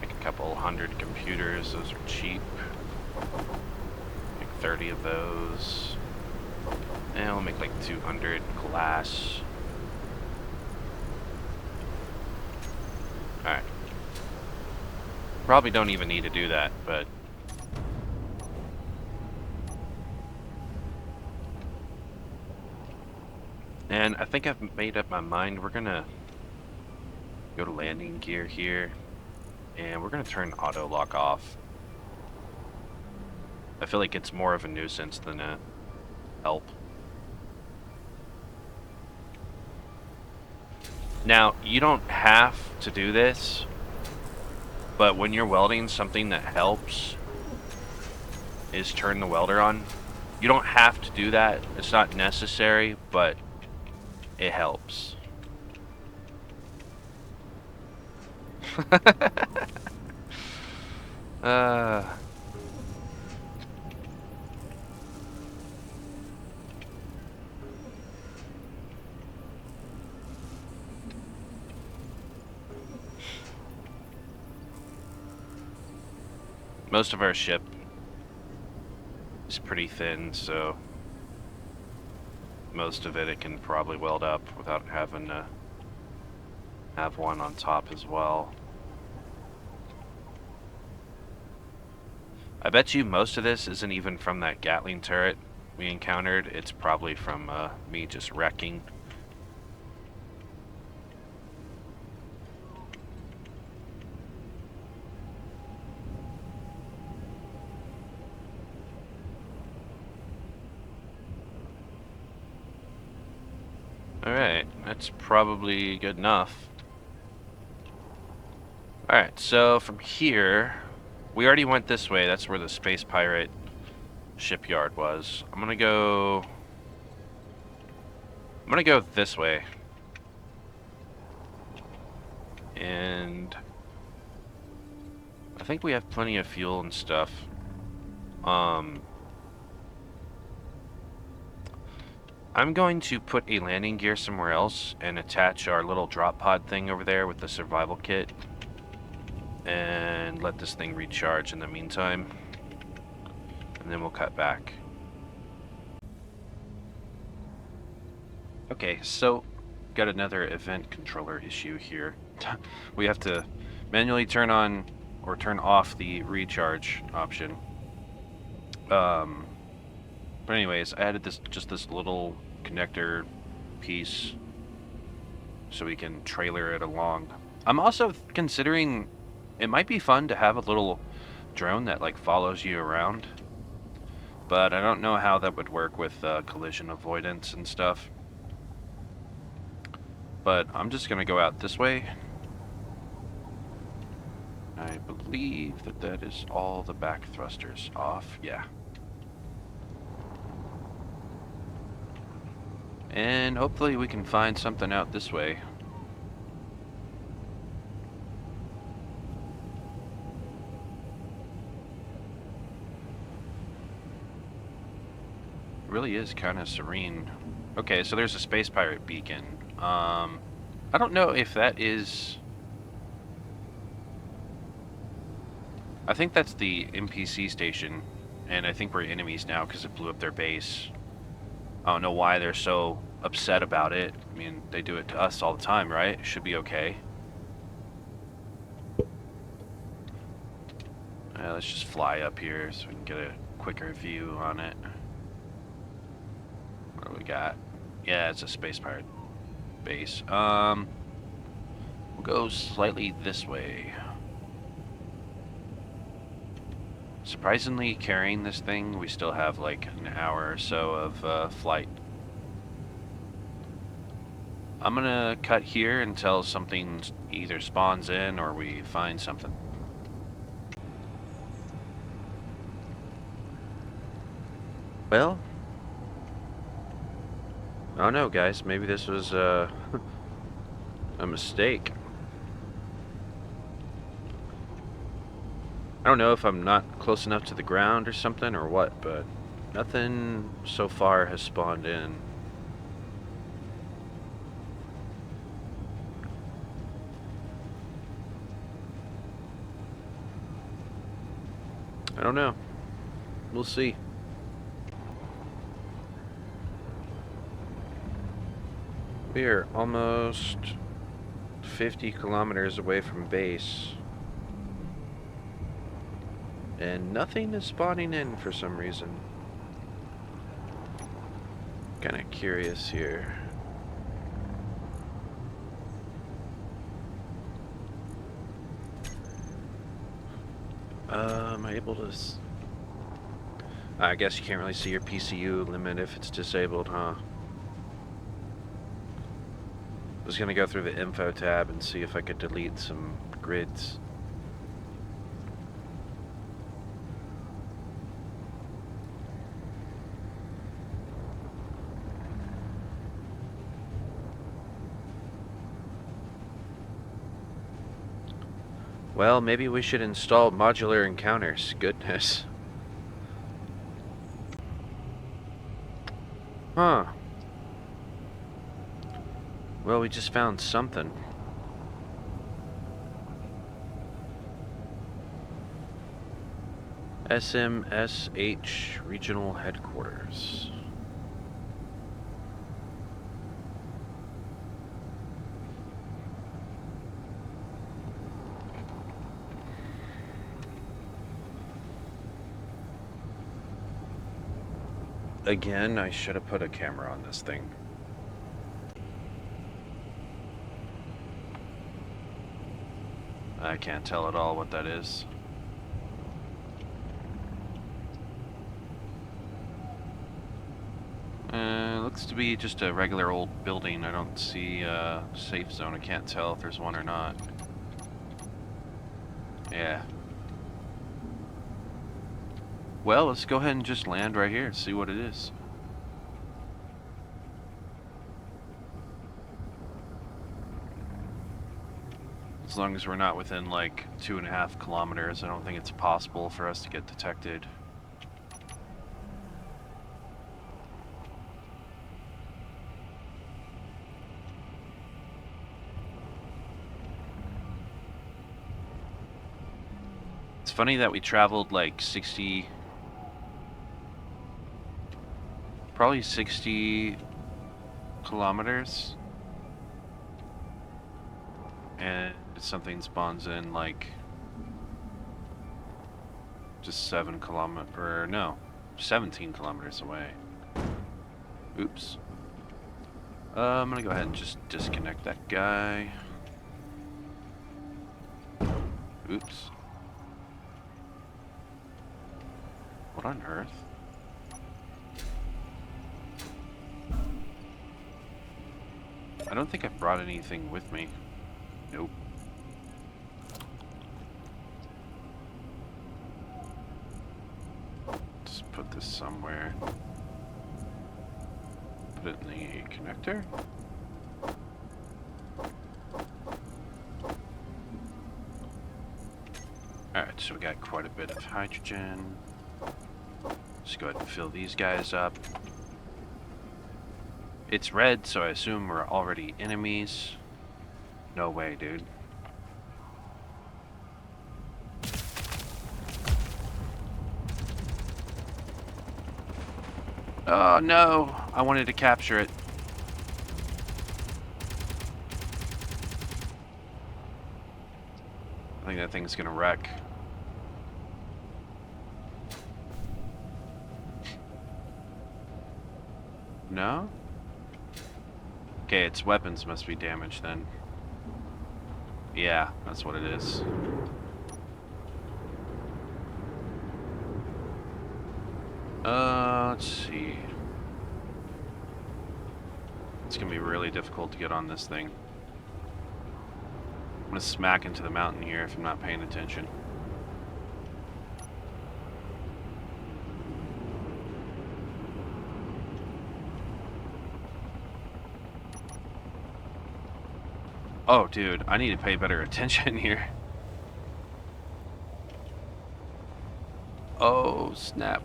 Make a couple hundred computers, those are cheap. Make 30 of those. And we'll make like 200 glass. Alright. Probably don't even need to do that, but... And I think I've made up my mind. We're gonna go to landing gear here. And we're gonna turn auto lock off. I feel like it's more of a nuisance than a help. Now, you don't have to do this, but when you're welding, something that helps is turn the welder on. You don't have to do that. It's not necessary, but it helps. Most of our ship is pretty thin, so most of it can probably weld up without having to have one on top as well. I bet you most of this isn't even from that Gatling turret we encountered. It's probably from me just wrecking. Alright, that's probably good enough. Alright, so from here, we already went this way. That's where the space pirate shipyard was. I'm gonna go this way. And I think we have plenty of fuel and stuff. I'm going to put a landing gear somewhere else and attach our little drop pod thing over there with the survival kit. And let this thing recharge in the meantime. And then we'll cut back. Okay, so got another event controller issue here. We have to manually turn on or turn off the recharge option. But anyways, I added this little connector piece so we can trailer it along. I'm also considering it might be fun to have a little drone that like follows you around, but I don't know how that would work with collision avoidance and stuff. But I'm just gonna go out this way. I believe that is all the back thrusters off. Yeah. And hopefully we can find something out this way. It really is kind of serene. Okay, so there's a space pirate beacon. I don't know if that is... I think that's the NPC station, and I think we're enemies now because it blew up their base. I don't know why they're so upset about it. I mean, they do it to us all the time, right? It should be okay. Let's just fly up here so we can get a quicker view on it. What do we got? Yeah, it's a space pirate base. We'll go slightly this way. Surprisingly, carrying this thing, we still have like an hour or so of flight. I'm gonna cut here until something either spawns in or we find something. Well, I don't know, guys. Maybe this was a mistake. I don't know if I'm not close enough to the ground or something or what, but nothing so far has spawned in. I don't know. We'll see. We are almost 50 kilometers away from base. And nothing is spawning in for some reason. Kind of curious here. Am I able to... I guess you can't really see your PCU limit if it's disabled, huh? I was gonna go through the info tab and see if I could delete some grids. Well, maybe we should install modular encounters. Goodness. Huh. Well, we just found something. SMSH Regional Headquarters. Again, I should have put a camera on this thing. I can't tell at all what that is. Looks to be just a regular old building. I don't see a safe zone. I can't tell if there's one or not. Yeah. Well, let's go ahead and just land right here, see what it is. As long as we're not within like 2.5 kilometers, I don't think it's possible for us to get detected. It's funny that we traveled like 60, probably 60 kilometers, and something spawns in like just 17 kilometers away. Oops. I'm gonna go ahead and just disconnect that guy. Oops. What on earth? I don't think I brought anything with me. Nope. Just put this somewhere. Put it in the connector. Alright, so we got quite a bit of hydrogen. Let's go ahead and fill these guys up. It's red, so I assume we're already enemies. No way, dude. Oh no, I wanted to capture it. I think that thing's gonna wreck. No? Okay, its weapons must be damaged then. Yeah, that's what it is. Let's see. It's gonna be really difficult to get on this thing. I'm gonna smack into the mountain here if I'm not paying attention. Oh, dude, I need to pay better attention here. Oh, snap.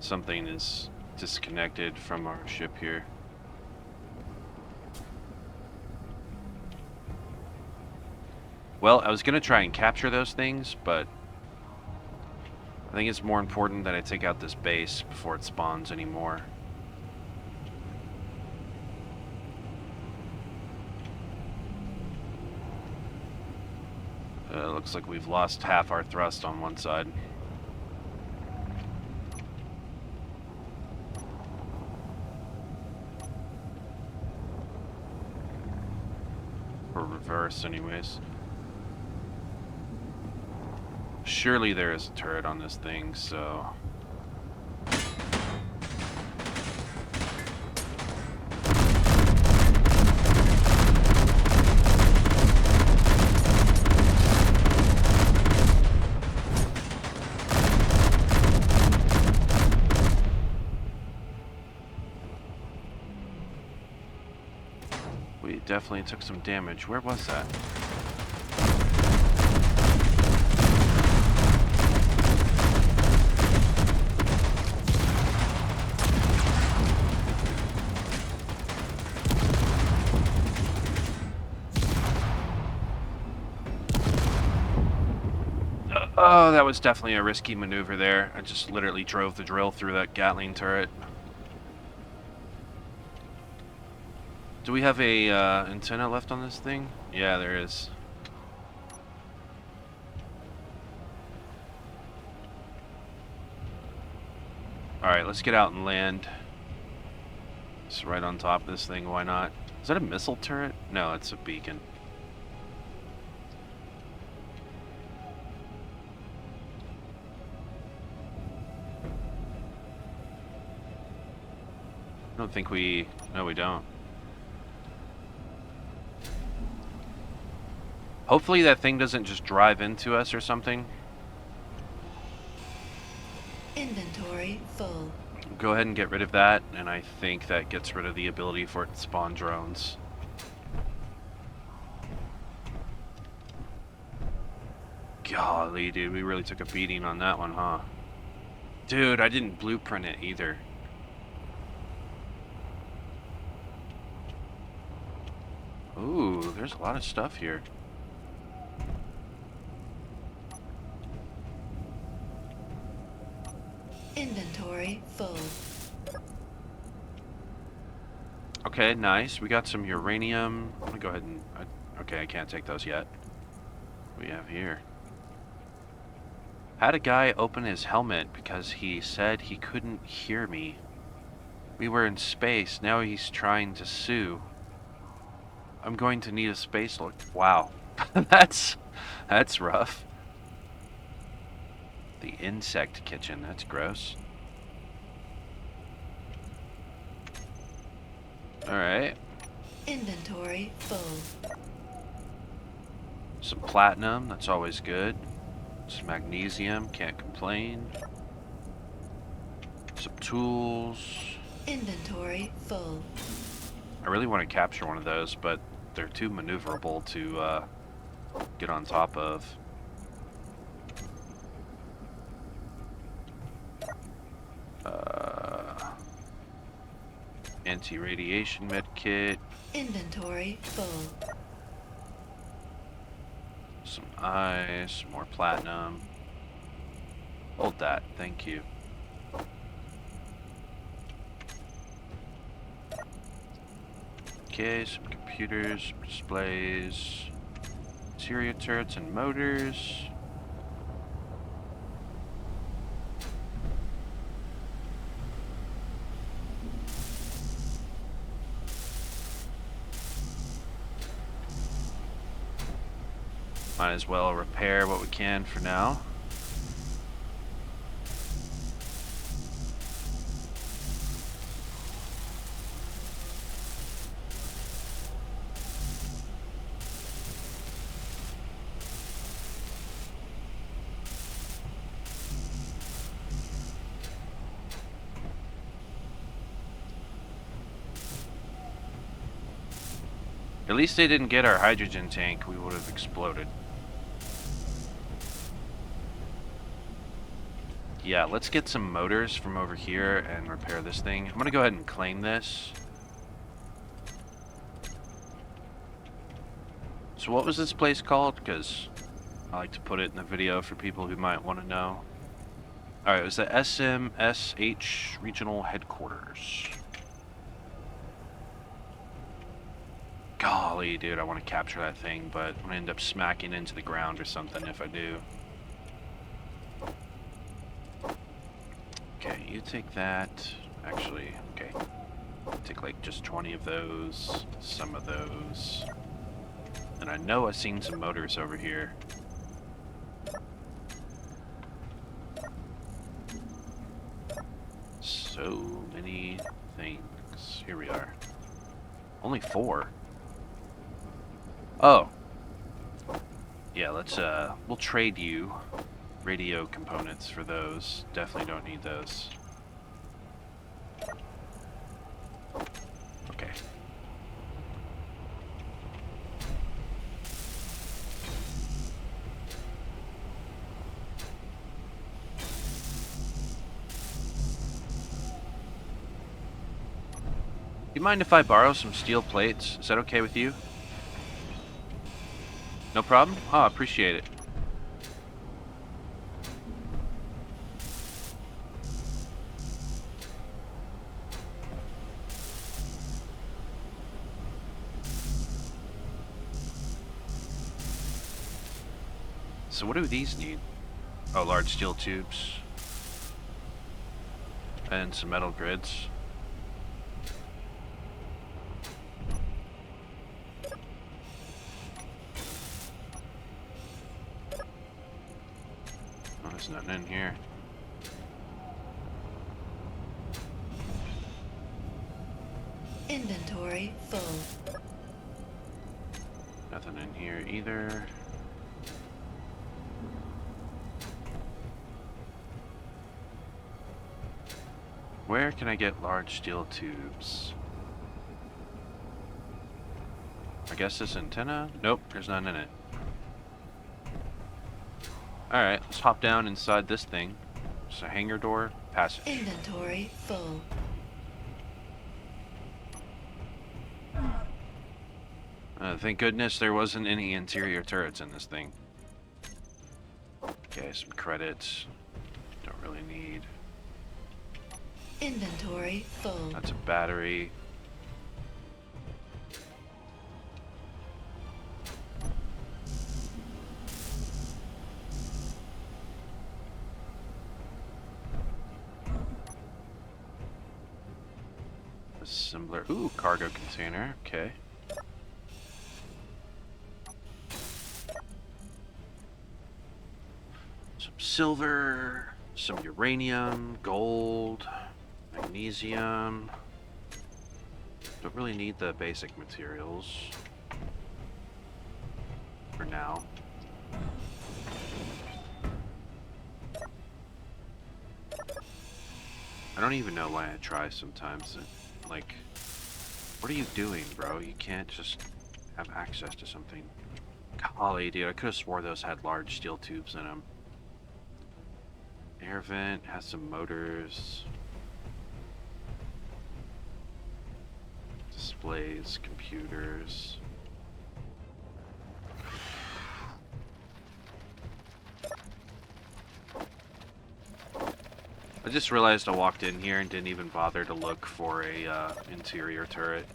Something is disconnected from our ship here. Well, I was gonna try and capture those things, but I think it's more important that I take out this base before it spawns anymore. Looks like we've lost half our thrust on one side. Or reverse, anyways. Surely there is a turret on this thing, so... We definitely took some damage. Where was that? Oh, that was definitely a risky maneuver there. I just literally drove the drill through that Gatling turret. Do we have a antenna left on this thing? Yeah, there is. Alright, let's get out and land. It's right on top of this thing, why not? Is that a missile turret? No, it's a beacon. I don't think we... No, we don't. Hopefully that thing doesn't just drive into us or something. Inventory full. Go ahead and get rid of that, and I think that gets rid of the ability for it to spawn drones. Golly, dude, we really took a beating on that one, huh? Dude, I didn't blueprint it either. Ooh, there's a lot of stuff here. Inventory full. Okay, nice. We got some uranium. I'm gonna go ahead and... okay, I can't take those yet. What do we have here? Had a guy open his helmet because he said he couldn't hear me. We were in space. Now he's trying to sue. I'm going to need a space look. Wow. that's rough. The insect kitchen. That's gross. Alright. Inventory full. Some platinum. That's always good. Some magnesium. Can't complain. Some tools. Inventory full. I really want to capture one of those, but they're too maneuverable to get on top of. Anti-radiation med kit. Inventory full. Some ice, some more platinum. Hold that, thank you. Okay, some computers, some displays, interior turrets and motors. Might as well repair what we can for now. At least they didn't get our hydrogen tank. We would have exploded. Yeah, let's get some motors from over here and repair this thing. I'm gonna go ahead and claim this. So what was this place called? Because I like to put it in the video for people who might want to know. Alright, it was the SMSH Regional Headquarters. Golly, dude, I want to capture that thing, but I'm gonna end up smacking into the ground or something if I do. Okay, you take that. Actually, okay. Take like just 20 of those, some of those. And I know I've seen some motors over here. So many things. Here we are. Only 4. Oh. Yeah, let's we'll trade you radio components for those. Definitely don't need those. Okay. You mind if I borrow some steel plates? Is that okay with you? No problem? Oh, I appreciate it. So what do these need? Oh, large steel tubes. And some metal grids. Oh, there's nothing in here. Inventory full. Nothing in here either. Where can I get large steel tubes? I guess this antenna? Nope, there's none in it. Alright, let's hop down inside this thing. It's a hangar door, passage. Inventory full. Thank goodness there wasn't any interior turrets in this thing. Okay, some credits. Don't really need. Inventory full. That's a battery. Assembler. Ooh, cargo container. Okay. Some silver, some uranium, gold, magnesium. Don't really need the basic materials for now. I don't even know why I try sometimes. Like, what are you doing, bro? You can't just have access to something. Golly, dude, I could have swore those had large steel tubes in them. Air vent has some motors. Displays, computers. I just realized I walked in here and didn't even bother to look for a interior turret.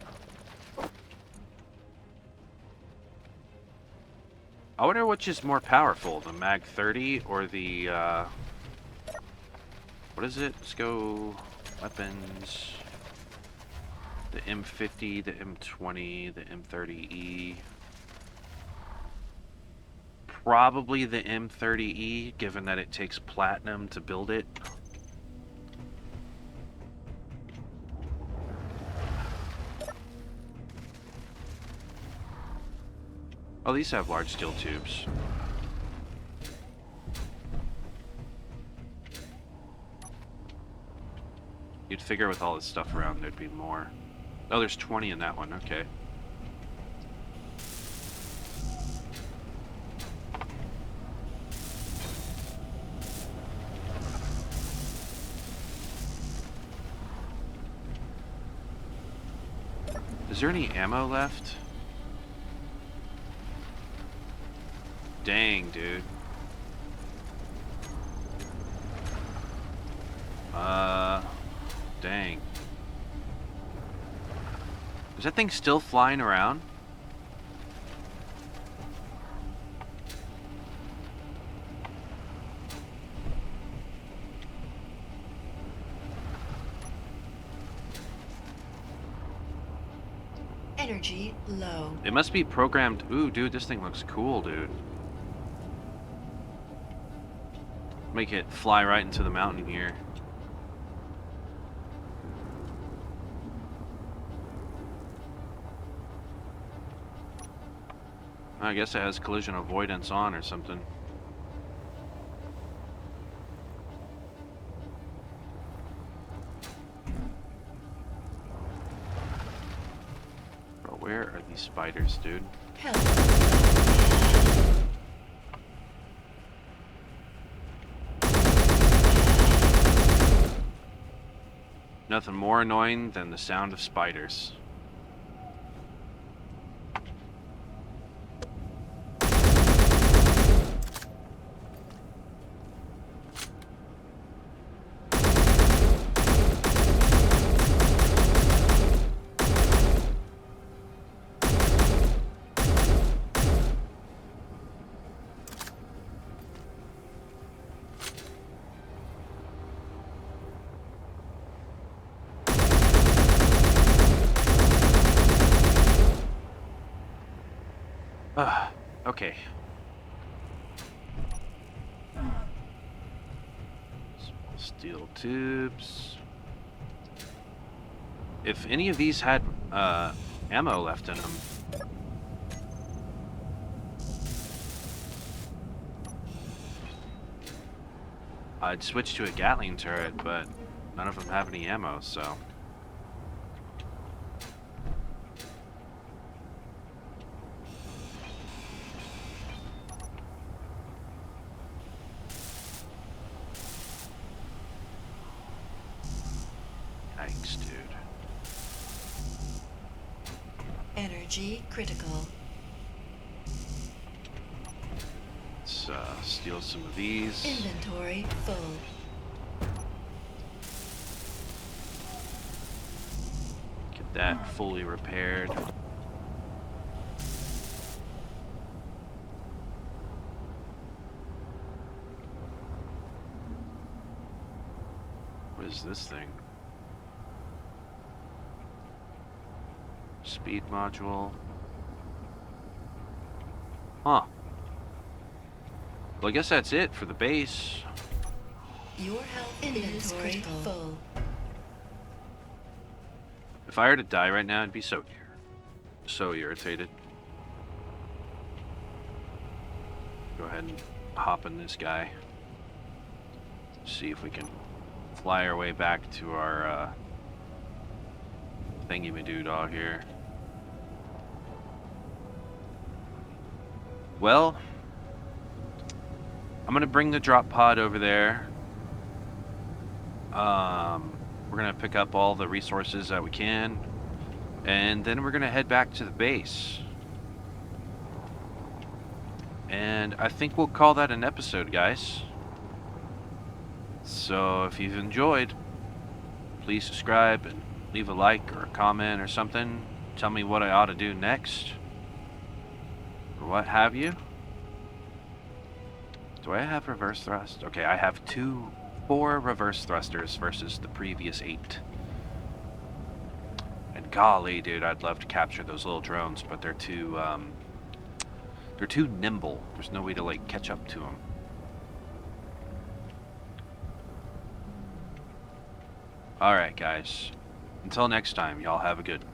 I wonder which is more powerful, the Mag 30 or the what is it? Let's go weapons. The M50, the M20, the M30E. Probably the M30E, given that it takes platinum to build it. Oh, these have large steel tubes. You'd figure with all this stuff around there'd be more. Oh, there's 20 in that one, okay. Is there any ammo left? Dang, dude. Dang. Is that thing still flying around? Energy low. It must be programmed. Ooh, dude, this thing looks cool, dude. Make it fly right into the mountain here. I guess it has collision avoidance on or something. Bro, where are these spiders, dude? Help. Nothing more annoying than the sound of spiders. Okay. Small steel tubes. If any of these had ammo left in them, I'd switch to a Gatling turret, but none of them have any ammo, so... Yikes, dude. Energy critical. Let's steal some of these. Inventory full. Get that fully repaired. What is this thing? Speed module. Huh. Well, I guess that's it for the base. Your health is critical. Full. If I were to die right now, I'd be so irritated. Go ahead and hop in this guy. See if we can fly our way back to our thingy-ma-doo-dah here. Well, I'm gonna bring the drop pod over there. We're gonna pick up all the resources that we can, and then we're gonna head back to the base. And I think we'll call that an episode, guys. So if you've enjoyed, please subscribe and leave a like or a comment or something. Tell me what I ought to do next, or what have you. Do I have reverse thrust? Okay, I have 4 reverse thrusters versus the previous 8. And golly, dude, I'd love to capture those little drones, but they're too nimble. There's no way to like catch up to them. All right, guys. Until next time, y'all have a good one.